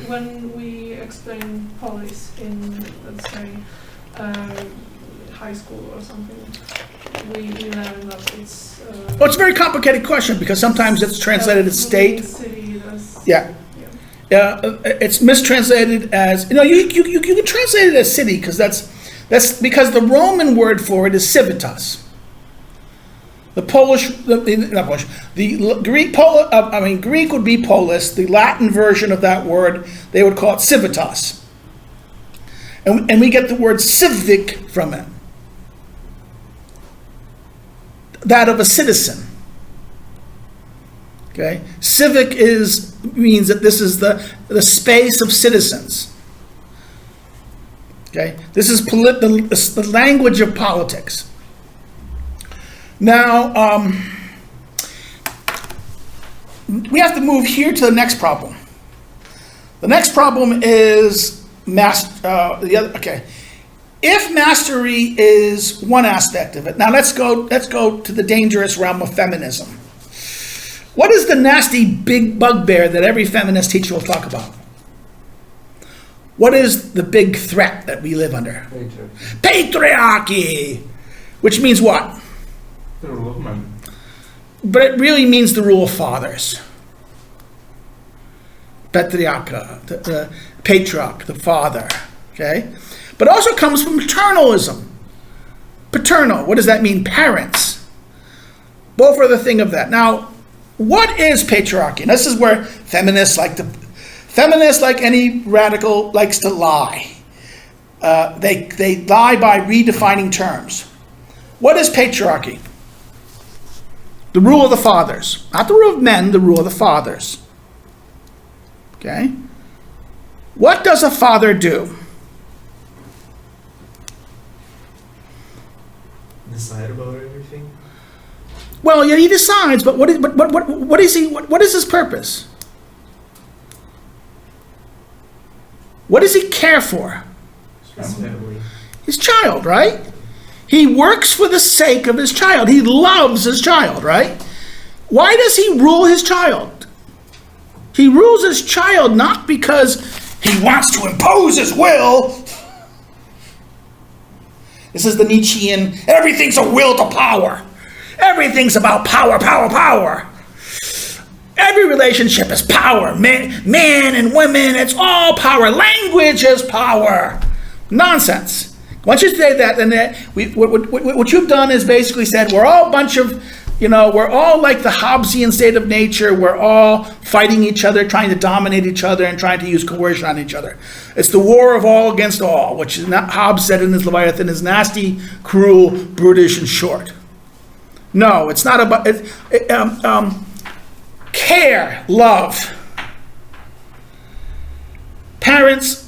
when we explain polis in, let's say, high school or something, we learn that it's. Well, it's a very complicated question because sometimes it's translated as state. City, Yeah. It's mistranslated as you can translate it as city because that's because the Roman word for it is civitas. The Greek would be polis. The Latin version of that word, they would call it civitas. And we get the word civic from it. That of a citizen. Okay? Civic means that this is the space of citizens. Okay? This is the language of politics. Now, we have to move here to the next problem. The next problem is if mastery is one aspect of it. Now let's go to the dangerous realm of feminism. What is the nasty big bugbear that every feminist teacher will talk about? What is the big threat that we live under? Patriarchy! Which means what? The rule of men. But it really means the rule of fathers. Patriarcha, the patriarch, the father. Okay? But it also comes from paternalism. Paternal, what does that mean? Parents. Both are the thing of that. Now, what is patriarchy? And this is where feminists, like any radical, likes to lie. They lie by redefining terms. What is patriarchy? The rule of the fathers. Not the rule of men, the rule of the fathers. Okay? What does a father do? Decide about everything? Well, yeah, he decides, but what is his purpose? What does he care for? Family. His child, right? He works for the sake of his child. He loves his child, right? Why does he rule his child? He rules his child not because he wants to impose his will. This is the Nietzschean, everything's a will to power. Everything's about power, power, power. Every relationship is power. Men and women, it's all power. Language is power. Nonsense. Once you say that, then what you've done is basically said we're all a bunch of, we're all like the Hobbesian state of nature. We're all fighting each other, trying to dominate each other, and trying to use coercion on each other. It's the war of all against all, which is not, Hobbes said in his Leviathan, is nasty, cruel, brutish, and short. No, it's not about care, love. Parents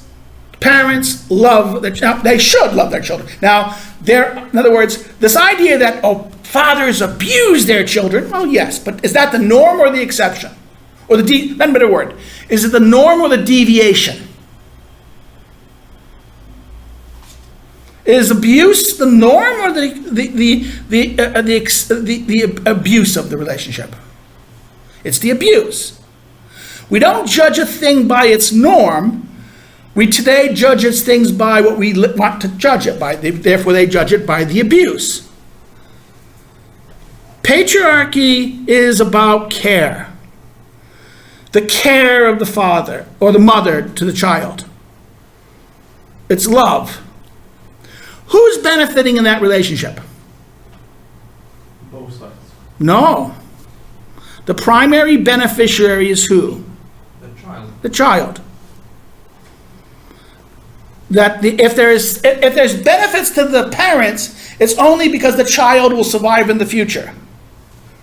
love their child. They should love their children. Now, in other words, this idea that fathers abuse their children, well, yes, but is that the norm or the exception? Or not a better word. Is it the norm or the deviation? Is abuse the norm or the abuse of the relationship? It's the abuse. We don't judge a thing by its norm. We today judge its things by what we want to judge it by. Therefore, they judge it by the abuse. Patriarchy is about care. The care of the father or the mother to the child. It's love. Who's benefiting in that relationship? Both sides. No. The primary beneficiary is who? The child. The child. If there's benefits to the parents, it's only because the child will survive in the future.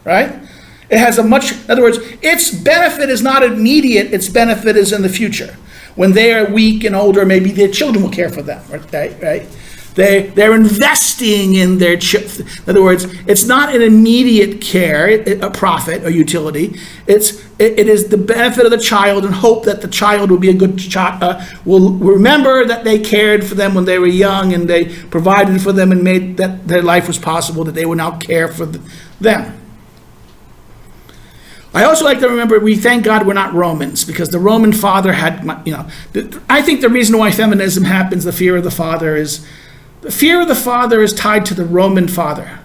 Right? It has in other words, its benefit is not immediate, its benefit is in the future. When they are weak and older, maybe their children will care for them, right? They're investing in their children. In other words, it's not an immediate care, a profit or utility. It is the benefit of the child and hope that the child will be a good child, will remember that they cared for them when they were young and they provided for them and made that their life was possible, that they would now care for them. I also like to remember, we thank God we're not Romans, because the Roman father had, I think the reason why feminism happens, the fear of the father is tied to the Roman father.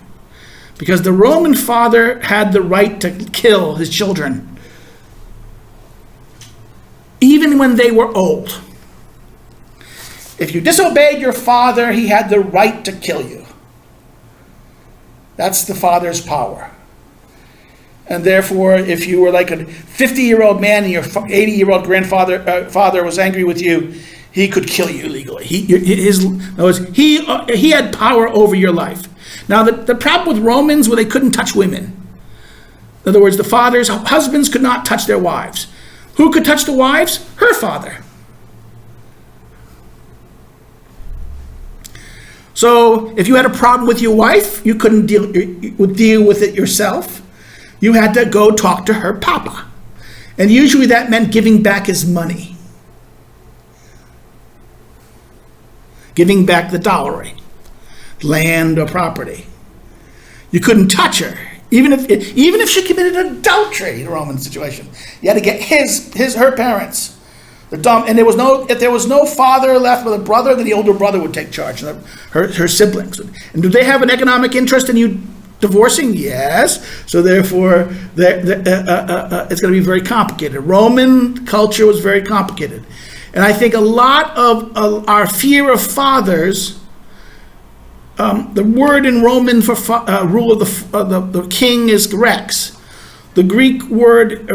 Because the Roman father had the right to kill his children, even when they were old. If you disobeyed your father, he had the right to kill you. That's the father's power. And therefore, if you were like a 50-year-old man and your 80-year-old father was angry with you, he could kill you legally. He had power over your life. Now, the problem with Romans was they couldn't touch women. In other words, the husbands could not touch their wives. Who could touch the wives? Her father. So, if you had a problem with your wife, you couldn't deal with it yourself. You had to go talk to her papa. And usually that meant giving back his money. Giving back the dowry, land or property. You couldn't touch her. Even if she committed adultery in a Roman situation. You had to get her parents. And if there was no father left with a brother, then the older brother would take charge. Her siblings. And do they have an economic interest in you divorcing? Yes. So therefore, it's going to be very complicated. Roman culture was very complicated. And I think a lot of our fear of fathers, the word in Roman for rule of the king is rex. The Greek word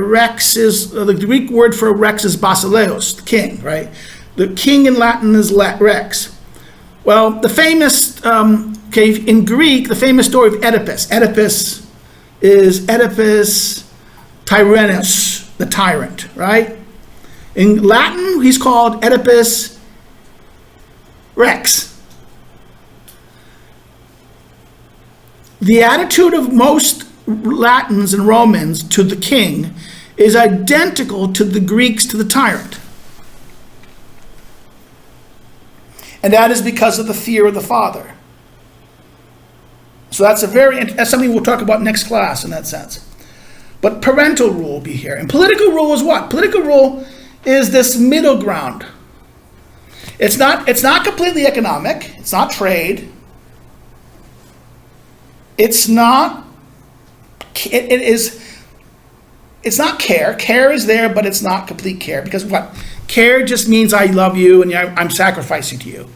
for rex is basileus, the king, right? The king in Latin is rex. Well, the famous in Greek, the famous story of Oedipus. Oedipus is Oedipus Tyrannus, the tyrant, right? In Latin, he's called Oedipus Rex. The attitude of most Latins and Romans to the king is identical to the Greeks to the tyrant. And that is because of the fear of the father. So that's something we'll talk about next class in that sense. But parental rule will be here. And political rule is what? Political rule is this middle ground. It's not completely economic. It's not trade. It's not care. Care is there, but it's not complete care. Because what? Care just means I love you and I'm sacrificing to you.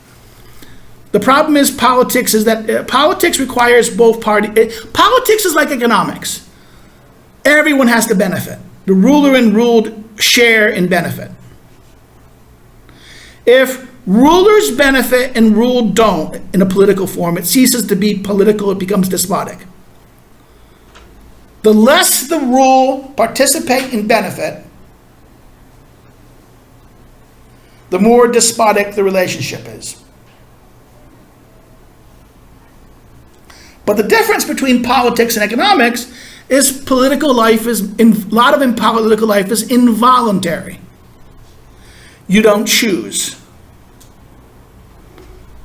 The problem is politics is that politics requires both parties. Politics is like economics. Everyone has to benefit. The ruler and ruled share in benefit. If rulers benefit and ruled don't in a political form, it ceases to be political, it becomes despotic. The less the rule participate in benefit, the more despotic the relationship is. But the difference between politics and economics is political life a lot of political life is involuntary. You don't choose.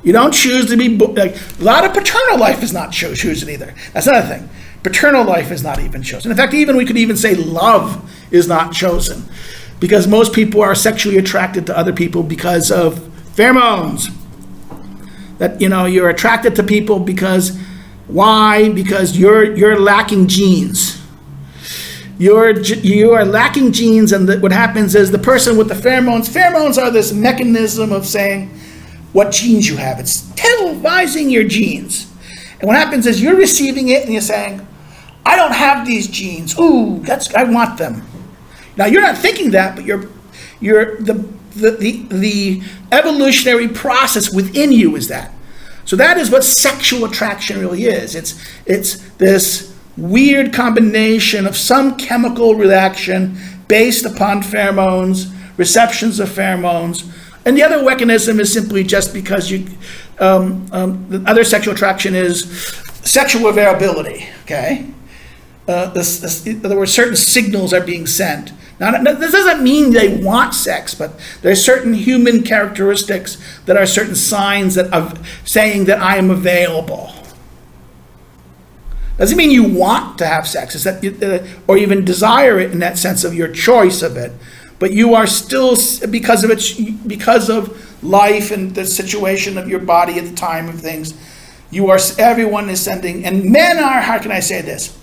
You don't choose to be, like, a lot of paternal life is not choosing either. That's another thing. Paternal life is not even chosen. In fact, we could even say love is not chosen, because most people are sexually attracted to other people because of pheromones. That, you're attracted to people because, why? Because you're lacking genes. You are lacking genes, and what happens is the person with the pheromones are this mechanism of saying what genes you have. It's televising your genes. And what happens is you're receiving it and you're saying, I don't have these genes. Ooh, I want them. Now you're not thinking that, but the evolutionary process within you is that. So that is what sexual attraction really is. It's this weird combination of some chemical reaction based upon pheromones, receptions of pheromones. And the other mechanism is simply just because the other sexual attraction is sexual availability, okay? In other words, certain signals are being sent. Now, this doesn't mean they want sex, but there are certain human characteristics that are certain signs that of saying that I am available. Doesn't mean you want to have sex, or even desire it in that sense of your choice of it. But you are still, because of life and the situation of your body at the time of things, everyone is sending, and men are, how can I say this?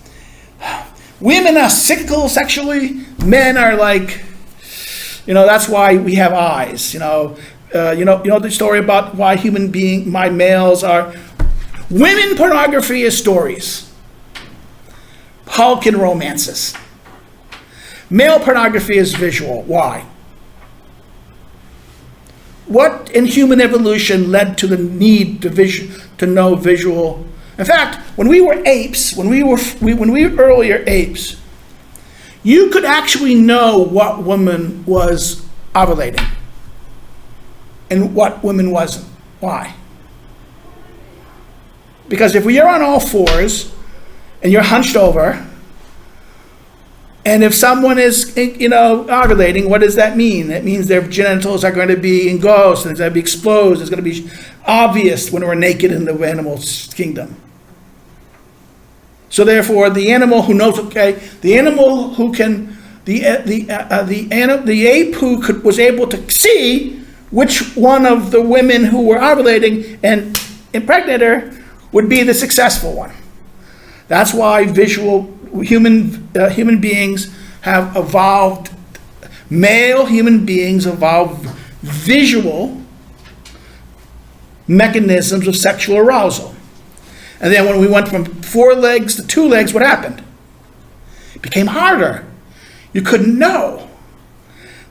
Women are cyclical sexually, men are like, that's why we have eyes, you know the story about why my males are, women pornography is stories, Hulk and romances. Male pornography is visual. Why? What in human evolution led to the need to know visual? In fact, when we were apes, when we were earlier apes, you could actually know what woman was ovulating and what woman wasn't. Why? Because if you're on all fours and you're hunched over, and if someone is, ovulating, what does that mean? That means their genitals are going to be engulfed, and it's going to be exposed. It's going to be obvious when we're naked in the animal kingdom. So therefore, the animal who knows, the animal who can, the ape who was able to see which one of the women who were ovulating and impregnate her would be the successful one. That's why human beings have evolved, male human beings evolved visual mechanisms of sexual arousal. And then when we went from 4 legs to 2 legs, what happened? It became harder. You couldn't know.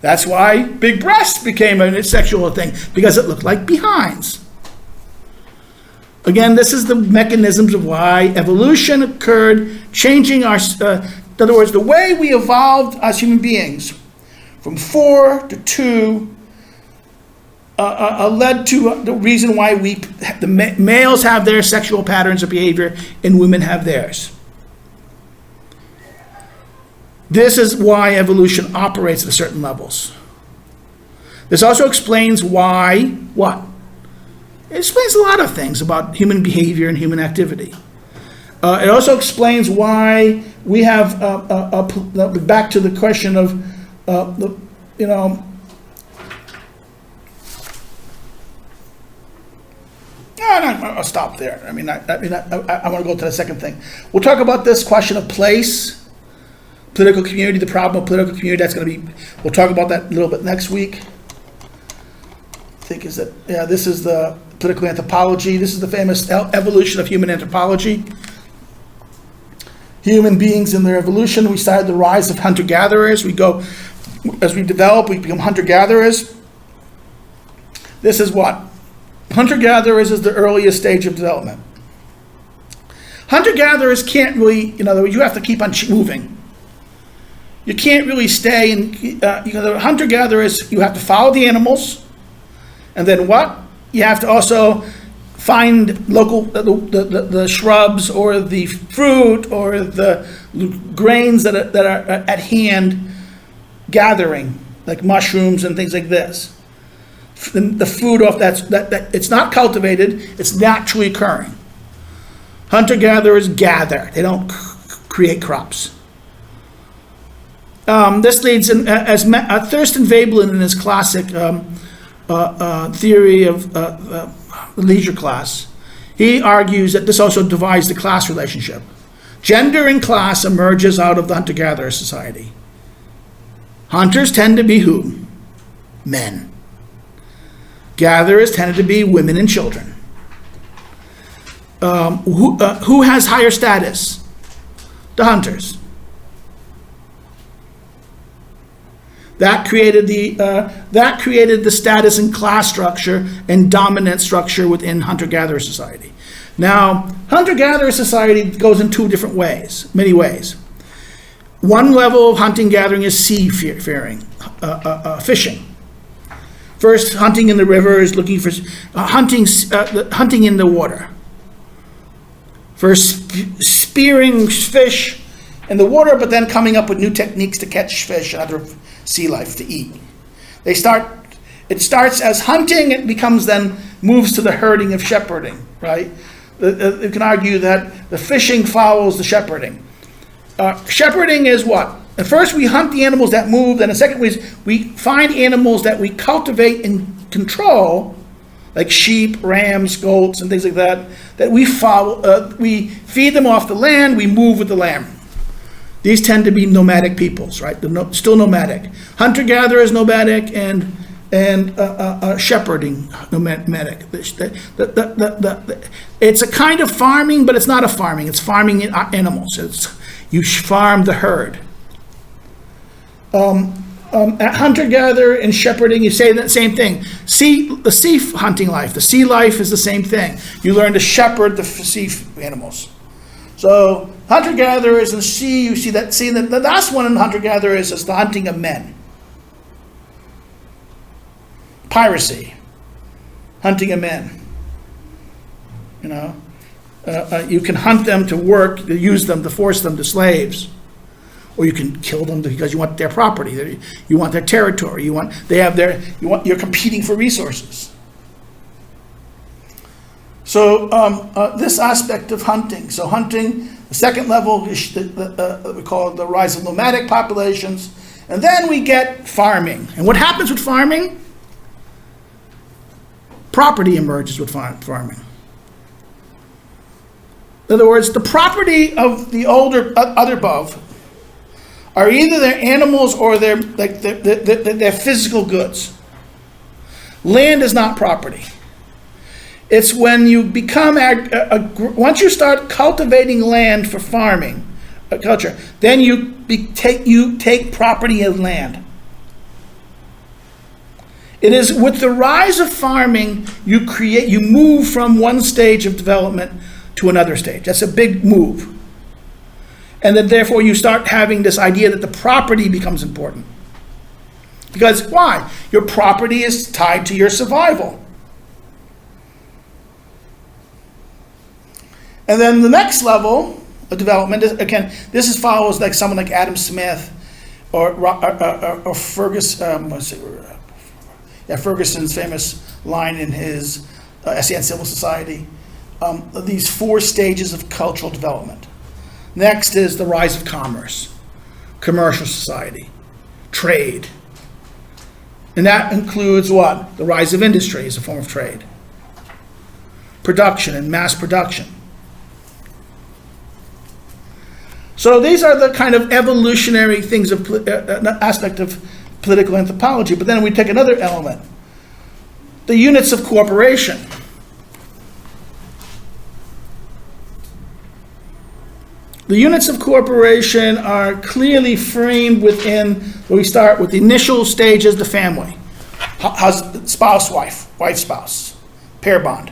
That's why big breasts became a sexual thing, because it looked like behinds. Again, this is the mechanisms of why evolution occurred, changing our, in other words, the way we evolved as human beings from 4 to 2 led to the reason why the males have their sexual patterns of behavior and women have theirs. This is why evolution operates at certain levels. This also explains why, what? It explains a lot of things about human behavior and human activity. It also explains why we have, back to the question of, I'll stop there. I want to go to the second thing. We'll talk about this question of place, political community, the problem of political community. We'll talk about that a little bit next week. This is the political anthropology. This is the famous evolution of human anthropology. Human beings in their evolution, we started the rise of hunter-gatherers. As we develop, we become hunter-gatherers. This is what? Hunter-gatherers is the earliest stage of development. Hunter-gatherers can't really, in other words, you have to keep on moving. You can't really stay in, the hunter-gatherers, you have to follow the animals. And then what? You have to also find local, the shrubs or the fruit or the grains that are at hand gathering, like mushrooms and things like this. The food off that it's not cultivated, it's naturally occurring. Hunter-gatherers gather, they don't create crops. This leads in, as Thurston Veblen in his classic theory of the leisure class, he argues that this also divides the class relationship. Gender and class emerges out of the hunter-gatherer society. Hunters tend to be who? Men. Gatherers tended to be women and children. Who has higher status? The hunters. That created the status and class structure and dominant structure within hunter-gatherer society. Now, hunter-gatherer society goes in two different ways, many ways. One level of hunting gathering is seafaring, fishing. First, hunting in the rivers, looking for hunting in the water. First, spearing fish in the water, but then coming up with new techniques to catch fish and other sea life to eat. It starts as hunting, it becomes then moves to the herding of shepherding, right? You can argue that the fishing follows the shepherding. Shepherding is what? At first we hunt the animals that move, then the second is we find animals that we cultivate and control, like sheep, rams, goats, and things like that, that we follow, we feed them off the land, we move with the land. These tend to be nomadic peoples, right? They're still nomadic. Hunter-gatherer is nomadic and shepherding nomadic. It's a kind of farming, but it's not a farming. It's farming animals. You farm the herd. At hunter-gatherer and shepherding, you say that same thing. The sea hunting life. The sea life is the same thing. You learn to shepherd the sea animals. So hunter-gatherers and sea, you see that. See the last one in hunter-gatherers is the hunting of men. Piracy, hunting of men. You know, you can hunt them to work, to use them, to force them to slaves, or you can kill them because you want their property, you want their territory, you're competing for resources. So this aspect of hunting. So hunting, the second level is we call it the rise of nomadic populations, and then we get farming. And what happens with farming? Property emerges with farming. In other words, the property of the other above are either their animals or their physical goods. Land is not property. It's when you become once you start cultivating land for farming, culture, then you take property of land. It is with the rise of farming you move from one stage of development to another stage. That's a big move. And then therefore you start having this idea that the property becomes important. Because why? Your property is tied to your survival. And then the next level of development, again, this follows like someone like Adam Smith or Ferguson's famous line in his essay on civil society. These 4 stages of cultural development. Next is the rise of commerce, commercial society, trade. And that includes what? The rise of industry as a form of trade. Production and mass production. So these are the kind of evolutionary things of aspect of political anthropology. But then we take another element, the units of cooperation. The units of cooperation are clearly framed within, where we start with the initial stages, the family. Husband, spouse, wife, spouse, pair bond.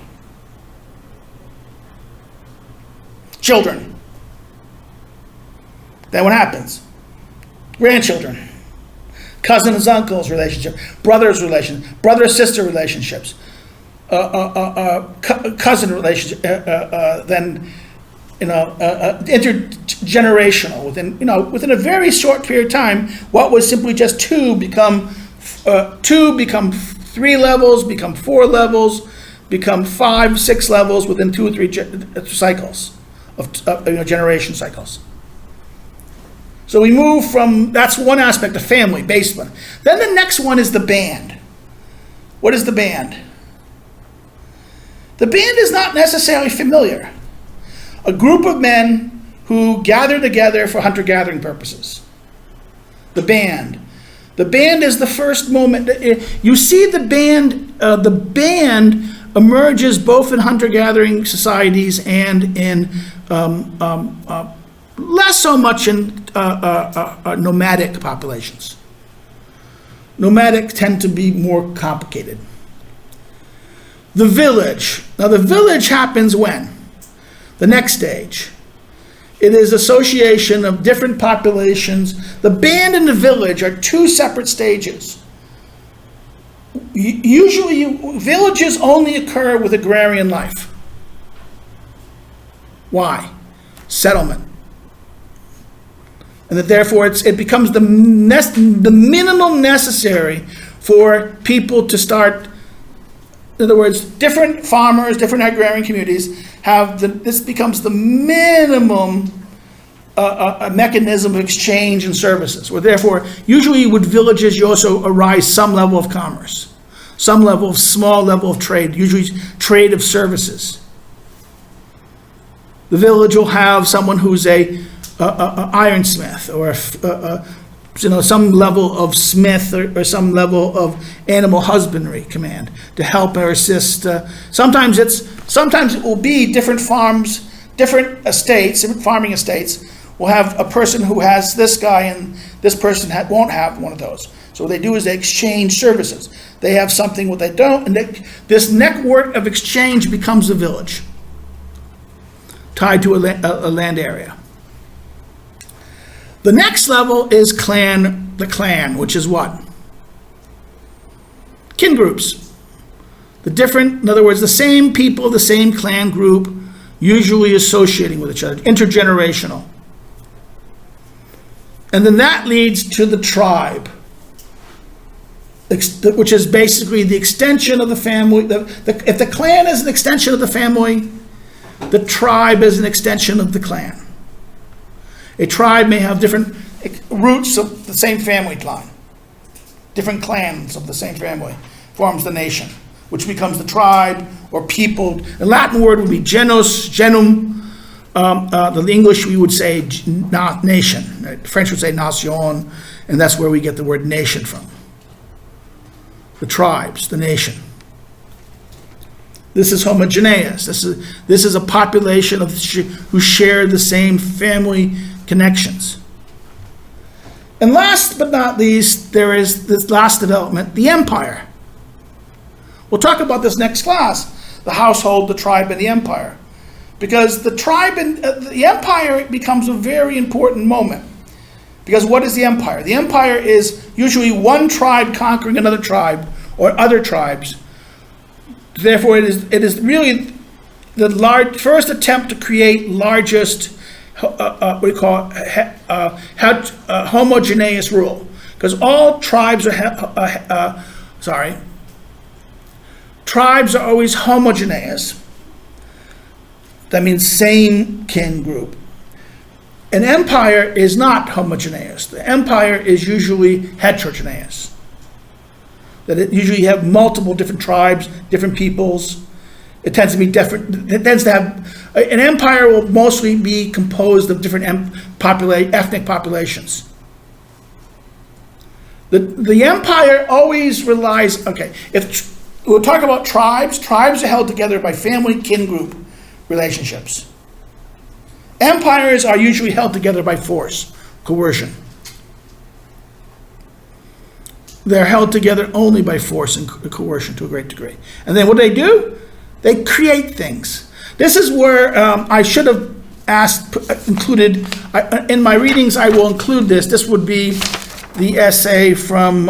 Children. Then what happens? Grandchildren. Cousins, uncles relationship, brothers' relations, brother-sister relationships. cousin relationship, then, intergenerational. Within a very short period of time, what was simply just two become 3 levels, become 4 levels, become 5, 6 levels within 2 or 3 cycles of generation cycles. So we move from, that's one aspect of family, base one. Then the next one is the band. What is the band? The band is not necessarily familiar. A group of men who gather together for hunter-gathering purposes. The band. The band is the first moment. You see the band emerges both in hunter-gathering societies and in less so much in nomadic populations. Nomadic tend to be more complicated. The village. Now the village happens when? The next stage. It is association of different populations. The band and the village are 2 separate stages. Usually villages only occur with agrarian life. Why? Settlement. And that therefore it becomes the minimum necessary for people to start. In other words, different farmers, different agrarian communities this becomes the minimum mechanism of exchange and services. Where therefore, usually with villages, you also arise some level of commerce, some level of small level of trade, usually trade of services. The village will have someone who's a ironsmith or some level of smith or some level of animal husbandry command to help or assist. Sometimes it will be different farms, different estates, different farming estates will have a person who has this guy and this person won't have one of those. So what they do is they exchange services. They have something what they don't, and this network of exchange becomes a village tied to a land area. The next level is the clan, which is what? Kin groups. In other words, the same people, the same clan group, usually associating with each other, intergenerational. And then that leads to the tribe, which is basically the extension of the family. If the clan is an extension of the family, the tribe is an extension of the clan. A tribe may have different roots of the same family line. Different clans of the same family forms the nation, which becomes the tribe or people. The Latin word would be genus, genum. The English we would say nation. The French would say nation, and that's where we get the word nation from. The tribes, the nation. This is homogeneous. This is a population who share the same family connections. And last but not least, there is this last development, the empire. We'll talk about this next class, the household, the tribe, and the empire. Because the tribe and the empire becomes a very important moment. Because what is the empire? The empire is usually one tribe conquering another tribe or other tribes. Therefore, it is really the first attempt to create largest homogeneous rule, because all tribes tribes are always homogeneous. That means same kin group. An empire is not homogeneous. The empire is usually heterogeneous. That it usually have multiple different tribes, different peoples. It tends to be different. It tends to have an empire will mostly be composed of different ethnic populations. The empire always relies. Okay, if we'll talk about tribes, tribes are held together by family, kin group relationships. Empires are usually held together by force, coercion. They're held together only by force and coercion to a great degree. And then what do? They create things. This is where I should have included, in my readings I will include this. This would be the essay from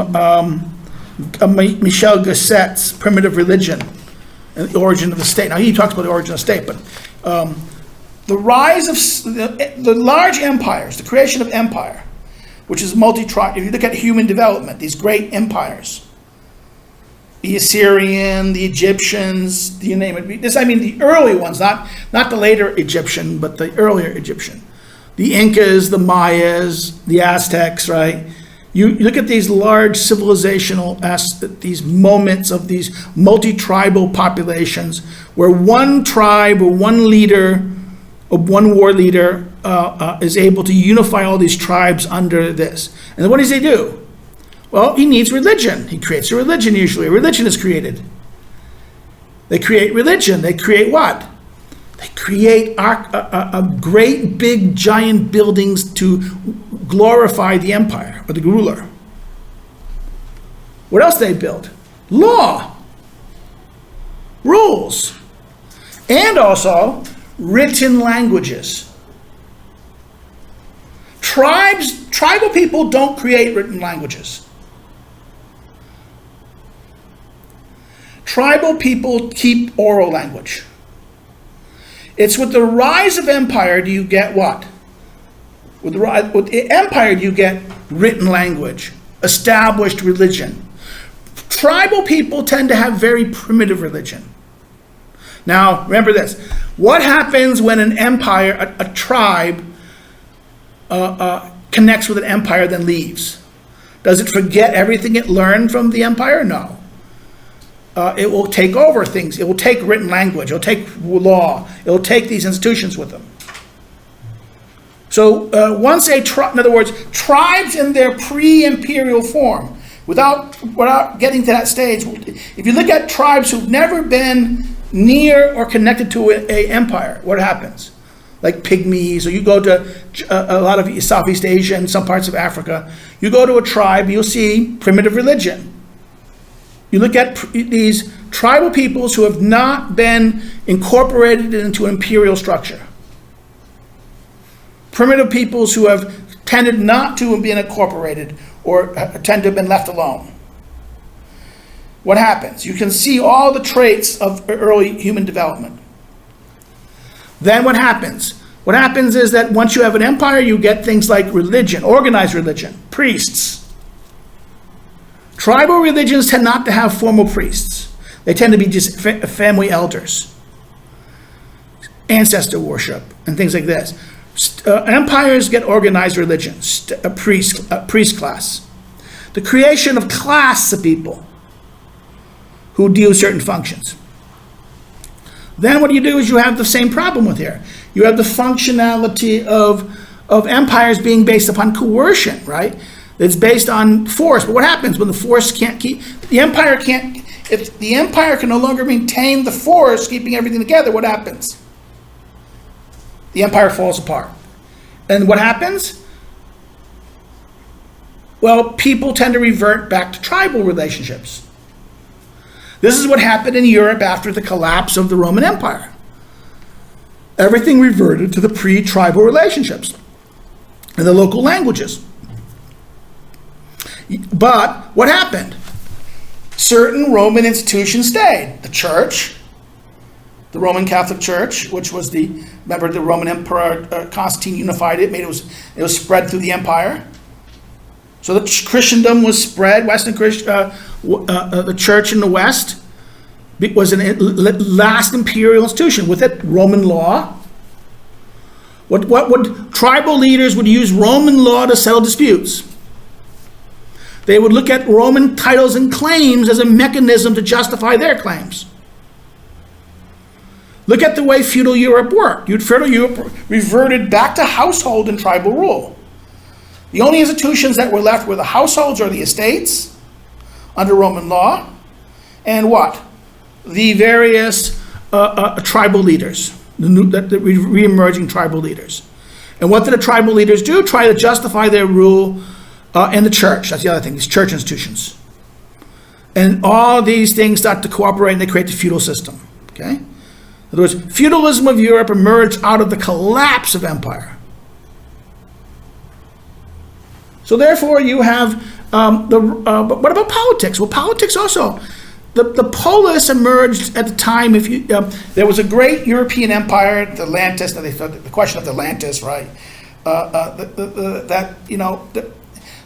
Michel Gosset's Primitive Religion, and the origin of the state. Now, he talks about the origin of the state, but the rise of the large empires, the creation of empire, which is multi-tribe. If you look at human development, these great empires, the Assyrian, the Egyptians, you name it. This, I mean, the early ones, not the later Egyptian, but the earlier Egyptian. The Incas, the Mayas, the Aztecs, right? You look at these large civilizational, these moments of these multi-tribal populations where one tribe or one leader or one war leader is able to unify all these tribes under this. And what does he do? Well, he needs religion. He creates a religion usually. A religion is created. They create religion. They create what? They create a great big giant buildings to glorify the empire or the ruler. What else they build? Law, rules, and also written languages. Tribal people don't create written languages. Tribal people keep oral language. It's with the rise of empire do you get what? With the empire do you get written language, established religion. Tribal people tend to have very primitive religion. Now, remember this. What happens when an empire, a tribe, connects with an empire, then leaves? Does it forget everything it learned from the empire? No. It will take over things. It will take written language. It will take law. It will take these institutions with them. So once in other words, tribes in their pre-imperial form, without getting to that stage, if you look at tribes who've never been near or connected to an empire, what happens? Like pygmies, or you go to a lot of Southeast Asia and some parts of Africa, you go to a tribe, you'll see primitive religion. You look at these tribal peoples who have not been incorporated into an imperial structure. Primitive peoples who have tended not to have been incorporated or tend to have been left alone. What happens? You can see all the traits of early human development. Then what happens? What happens is that once you have an empire, you get things like religion, organized religion, priests. Tribal religions tend not to have formal priests. They tend to be just family elders, ancestor worship, and things like this. Empires get organized religion, a priest class. The creation of class of people who do certain functions. Then what you do is you have the same problem with here. You have the functionality of empires being based upon coercion, right? It's based on force. But what happens when the force can't keep, the empire can't, if the empire can no longer maintain the force keeping everything together, what happens? The empire falls apart. And what happens? Well, people tend to revert back to tribal relationships. This is what happened in Europe after the collapse of the Roman Empire. Everything reverted to the pre-tribal relationships and the local languages. But what happened? Certain Roman institutions stayed. The church, the Roman Catholic Church, which was remember the Roman Emperor Constantine unified it, it was spread through the empire. So the Christendom was spread, the church in the West was an last imperial institution. With it, Roman law. What would tribal leaders would use Roman law to settle disputes? They would look at Roman titles and claims as a mechanism to justify their claims. Look at the way feudal Europe worked. Feudal Europe reverted back to household and tribal rule. The only institutions that were left were the households or the estates under Roman law, and what? The various tribal leaders, the re-emerging tribal leaders. And what did the tribal leaders do? Try to justify their rule in the church. That's the other thing, these church institutions. And all these things start to cooperate and they create the feudal system. Okay? In other words, feudalism of Europe emerged out of the collapse of empire. So therefore you have, but what about politics? Well, politics also, the polis emerged at the time. If you there was a great European empire, the Atlantis. Now they thought the question of Atlantis, right?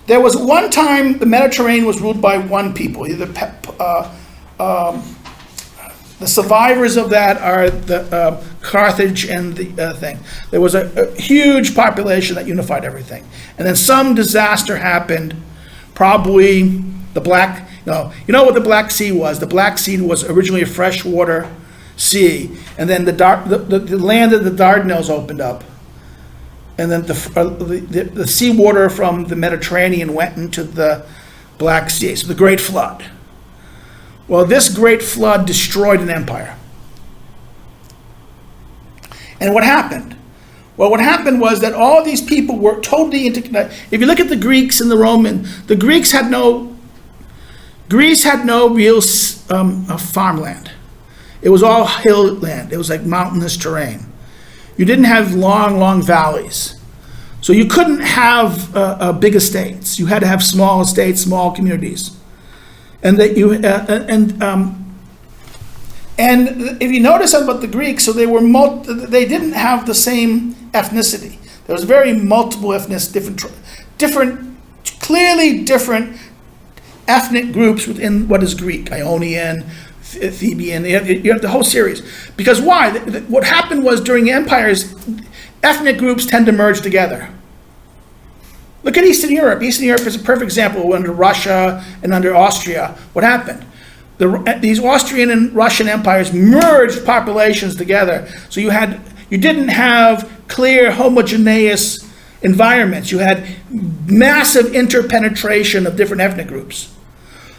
There was one time the Mediterranean was ruled by one people. Either the survivors of that are the Carthage and the thing. There was a huge population that unified everything, and then some disaster happened. Probably the Black. No, you know what the Black Sea was? The Black Sea was originally a freshwater sea, and then the land of the Dardanelles opened up, and then the seawater from the Mediterranean went into the Black Sea. So the Great Flood. Well, this Great Flood destroyed an empire. And what happened? Well, what happened was that all these people were totally interconnected. If you look at the Greeks and the Roman, the Greeks had Greece had no real farmland. It was all hill land. It was like mountainous terrain. You didn't have long valleys. So you couldn't have big estates. You had to have small estates, small communities. And that and if you notice about the Greeks, so they didn't have the same ethnicity. There was very multiple clearly different ethnic groups within what is Greek, Ionian, Theban. You have the whole series. Because why? What happened was during empires, ethnic groups tend to merge together. Look at Eastern Europe. Eastern Europe is a perfect example. Under Russia and under Austria, what happened? These Austrian and Russian empires merged populations together. So you didn't have clear homogeneous environments. You had massive interpenetration of different ethnic groups.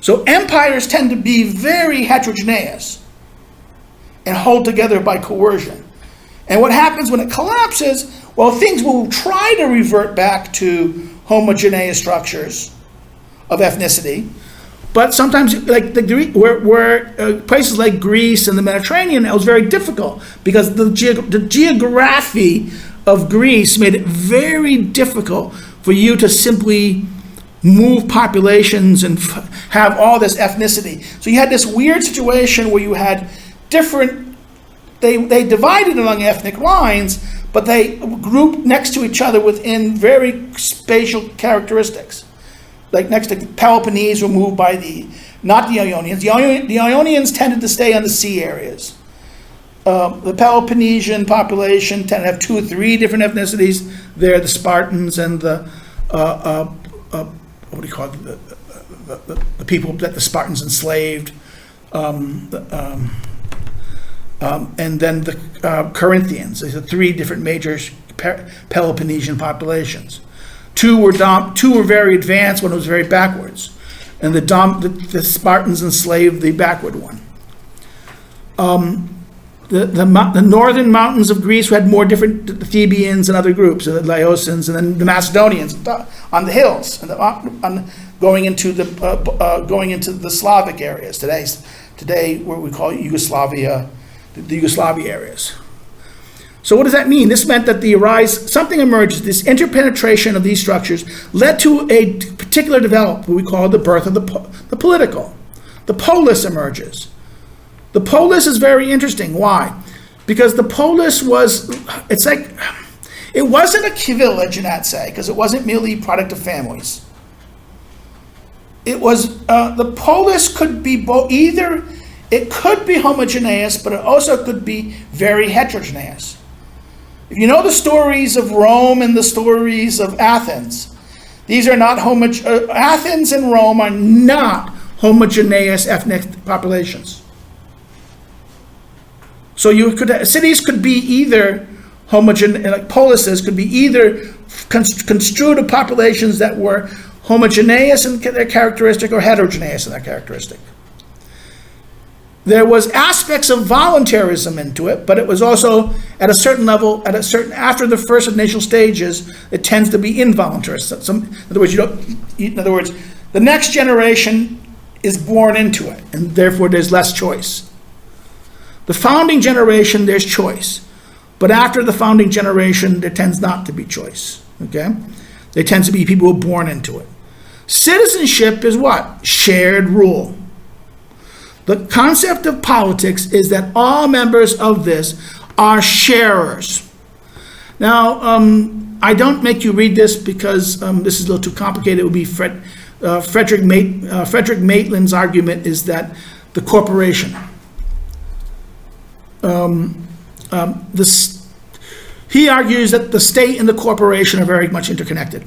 So empires tend to be very heterogeneous and hold together by coercion. And what happens when it collapses? Well, things will try to revert back to homogeneous structures of ethnicity, but sometimes, like where places like Greece and the Mediterranean, it was very difficult because the geography of Greece made it very difficult for you to simply move populations and have all this ethnicity. So you had this weird situation where you had they divided along ethnic lines, but they grouped next to each other within very spatial characteristics. Like next to Peloponnese were moved by not the Ionians. The Ionians tended to stay on the sea areas. The Peloponnesian population tended to have 2 or 3 different ethnicities. They're the Spartans and the what do you call it? The people that the Spartans enslaved. And then the Corinthians. These are 3 different major Peloponnesian populations. 2 were very advanced, one was very backwards, and the Spartans enslaved the backward one. The northern mountains of Greece had more different Thebans and other groups, the Laosians, and then the Macedonians on the hills, and going into the Slavic areas today, where we call Yugoslavia, the Yugoslavia areas. So what does that mean? This meant that something emerges, this interpenetration of these structures led to a particular development, what we call the birth of the political. The polis emerges. The polis is very interesting. Why? Because the polis it wasn't a village in that say, because it wasn't merely a product of families. It was, the polis could be it could be homogeneous, but it also could be very heterogeneous. If you know the stories of Rome and the stories of Athens, these are not Athens and Rome are not homogeneous ethnic populations. So cities could be either like polises could be either construed of populations that were homogeneous in their characteristic or heterogeneous in their characteristic. There was aspects of voluntarism into it, but it was also at a certain level, after the first initial stages, it tends to be involuntary. In other words, the next generation is born into it, and therefore there's less choice. The founding generation, there's choice, but after the founding generation, there tends not to be choice. Okay, there tends to be people who are born into it. Citizenship is what? Shared rule. The concept of politics is that all members of this are sharers. Now, I don't make you read this because this is a little too complicated. It would be Frederick Maitland's argument is that the corporation, he argues that the state and the corporation are very much interconnected.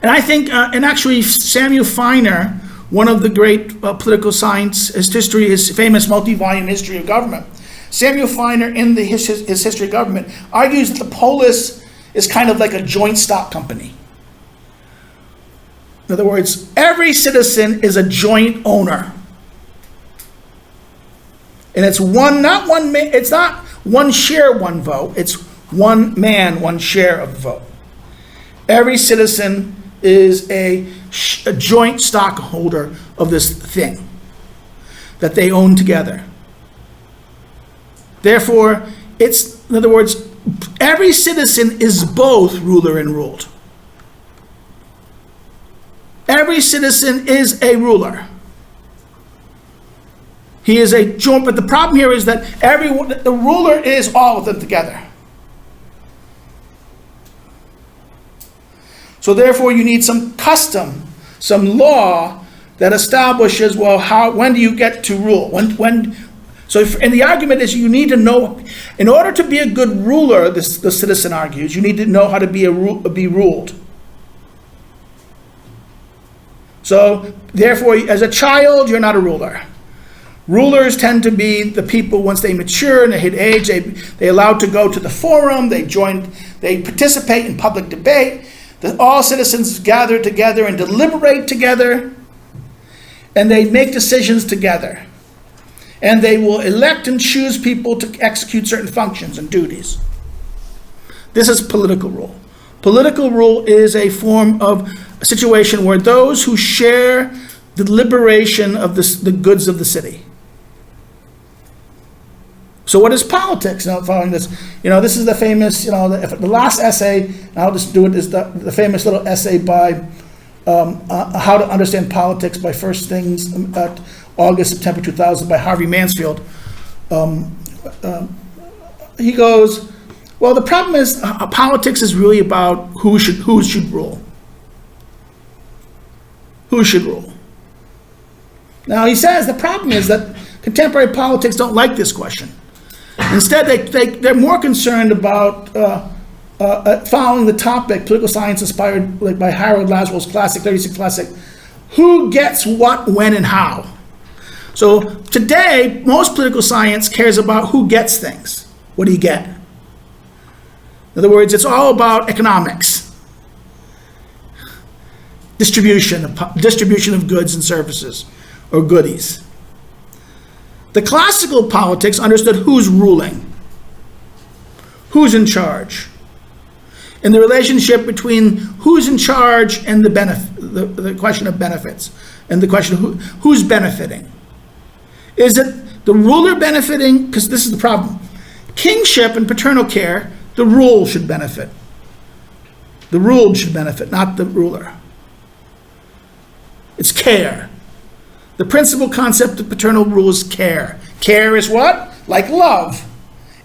And I think, and actually Samuel Feiner, one of the great political science, his famous multi-volume history of government, Samuel Feiner in his history of government argues that the polis is kind of like a joint stock company. In other words, every citizen is a joint owner. And it's it's not one share, one vote. It's one man, one share of the vote. Every citizen is a joint stockholder of this thing that they own together. Therefore, in other words, every citizen is both ruler and ruled. Every citizen is a ruler. He is a joint, but the problem here is that the ruler is all of them together. So therefore you need some custom, some law that establishes, well, when do you get to rule? And the argument is you need to know, in order to be a good ruler, the citizen argues, you need to know how to be ruled. So therefore, as a child, you're not a ruler. Rulers tend to be the people, once they mature and they hit age, they're allowed to go to the forum, they participate in public debate, that all citizens gather together and deliberate together, and they make decisions together. And they will elect and choose people to execute certain functions and duties. This is political rule. Political rule is a form of a situation where those who share the liberation of the goods of the city. So what is politics? Now, following this, this is the famous, the last essay, and I'll just do it, is the famous little essay by How to Understand Politics by First Things at August, September 2000 by Harvey Mansfield. He goes, well, the problem is politics is really about who should rule. Who should rule? Now, he says the problem is that contemporary politics don't like this question. Instead, they're more concerned about following the topic, political science inspired by Harold Laswell's classic, 36 classic, who gets what, when, and how. So today, most political science cares about who gets things. What do you get? In other words, it's all about economics. Distribution of goods and services, or goodies. The classical politics understood who's ruling, who's in charge, and the relationship between who's in charge and the question of benefits, and the question of who's benefiting. Is it the ruler benefiting? Because this is the problem. Kingship and paternal care, the rule should benefit. The ruled should benefit, not the ruler. It's care. The principal concept of paternal rule is care. Care is what? Like love.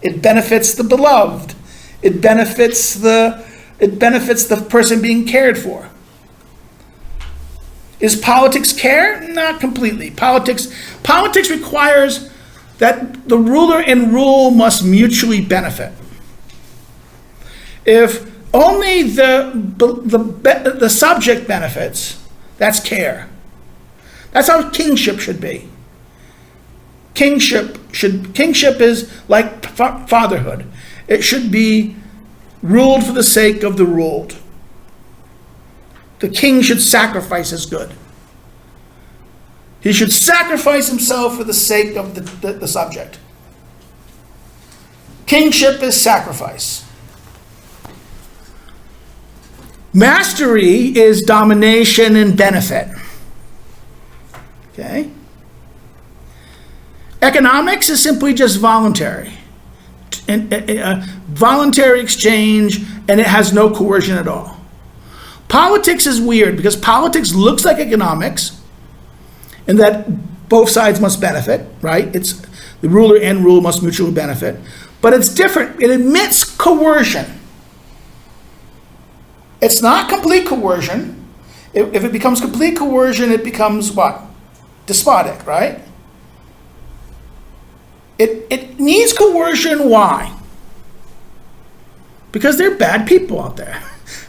It benefits the beloved. It benefits the person being cared for. Is politics care? Not completely. Politics requires that the ruler and rule must mutually benefit. If only the subject benefits, that's care. That's how kingship should be. Kingship is like fatherhood. It should be ruled for the sake of the ruled. The king should sacrifice his good. He should sacrifice himself for the sake of the subject. Kingship is sacrifice. Mastery is domination and benefit. Okay? Economics is simply just voluntary. Voluntary exchange, and it has no coercion at all. Politics is weird because politics looks like economics, and that both sides must benefit, right? It's the ruler and rule must mutually benefit. But it's different. It admits coercion. It's not complete coercion. If it becomes complete coercion, it becomes what? Despotic, right? It needs coercion. Why? Because there are bad people out there.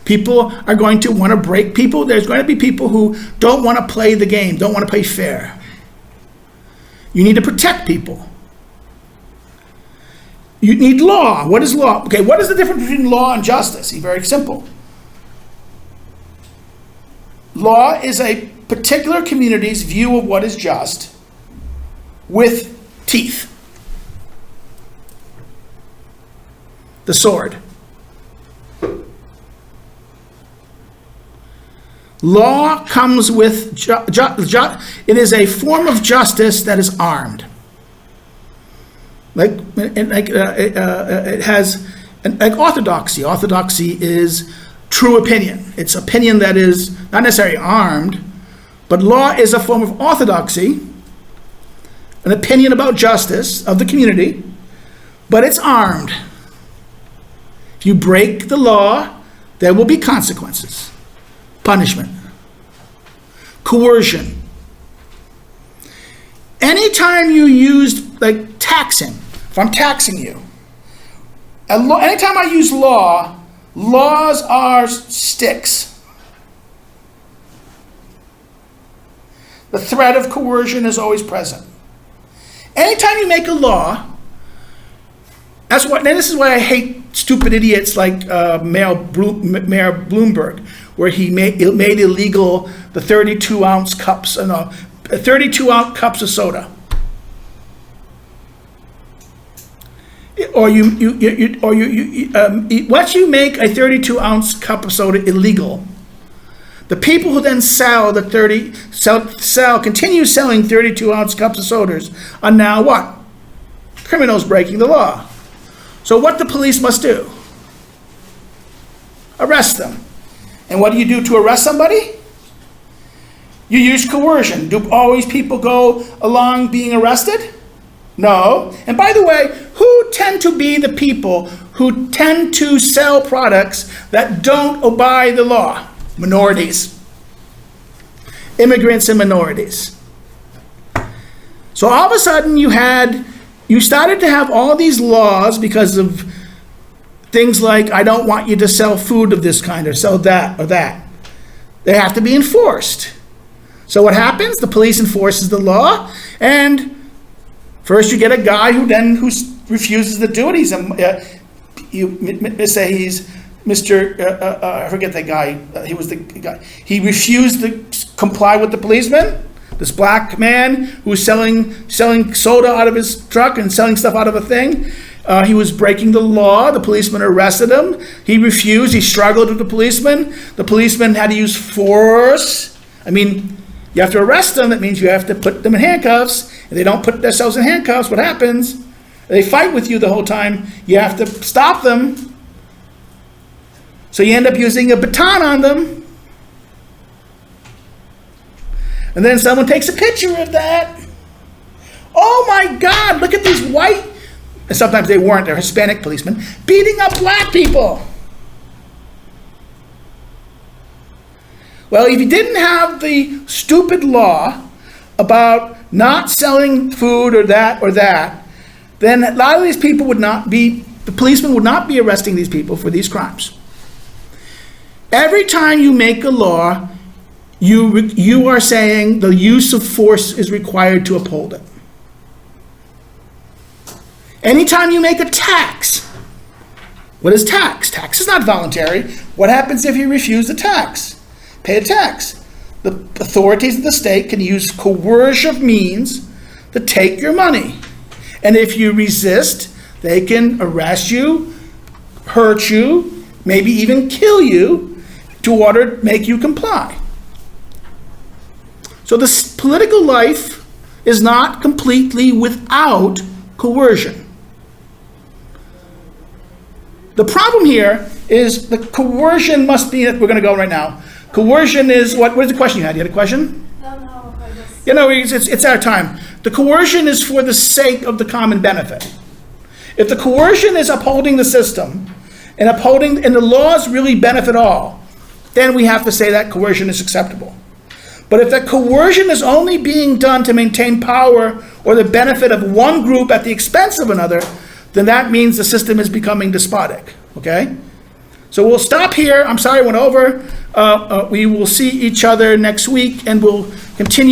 People are going to want to break people. There's going to be people who don't want to play the game, don't want to play fair. You need to protect people. You need law. What is law? Okay, what is the difference between law and justice? Very simple. Law is a particular community's view of what is just with teeth. The sword. Law comes with, it is a form of justice that is armed. It has, like orthodoxy. Orthodoxy is true opinion. It's opinion that is not necessarily armed, but law is a form of orthodoxy, an opinion about justice of the community, but it's armed. If you break the law, there will be consequences. Punishment. Coercion. Anytime you use, like taxing, if I'm taxing you, anytime I use law, laws are sticks. The threat of coercion is always present. Anytime you make a law, and this is why I hate stupid idiots like Mayor Bloomberg, where he made illegal the 32-ounce cups, 32-ounce cups of soda. Once you make a 32-ounce cup of soda illegal, the people who then continue selling 32-ounce cups of sodas are now what? Criminals breaking the law. So what the police must do? Arrest them. And what do you do to arrest somebody? You use coercion. Do always people go along being arrested? No. And by the way, who tend to be the people who tend to sell products that don't obey the law? Minorities. Immigrants and minorities. So all of a sudden you started to have all these laws because of things like, I don't want you to sell food of this kind or sell that or that. They have to be enforced. So what happens? The police enforces the law, and first you get a guy who refuses to do it. You say he's Mr. I forget that guy. He was the guy. He refused to comply with the policeman. This black man who was selling soda out of his truck and selling stuff out of a thing. He was breaking the law. The policeman arrested him. He refused. He struggled with the policeman. The policeman had to use force. I mean, you have to arrest them. That means you have to put them in handcuffs. If they don't put themselves in handcuffs, what happens? They fight with you the whole time. You have to stop them. So you end up using a baton on them. And then someone takes a picture of that. Oh my God, look at these white, and sometimes they weren't, they're Hispanic policemen, beating up black people. Well, if you didn't have the stupid law about not selling food or that, then a lot of these people the policemen would not be arresting these people for these crimes. Every time you make a law, you are saying the use of force is required to uphold it. Anytime you make a tax, what is tax? Tax is not voluntary. What happens if you refuse the tax? Pay a tax. The authorities of the state can use coercive means to take your money. And if you resist, they can arrest you, hurt you, maybe even kill you to make you comply. So this political life is not completely without coercion. The problem here is the coercion must be, we're going to go right now. Coercion is, what is the question you had? You had a question? No, I just... You know, it's our time. The coercion is for the sake of the common benefit. If the coercion is upholding the system and the laws really benefit all, then we have to say that coercion is acceptable. But if that coercion is only being done to maintain power or the benefit of one group at the expense of another, then that means the system is becoming despotic, okay? So we'll stop here. I'm sorry I went over. We will see each other next week, and we'll continue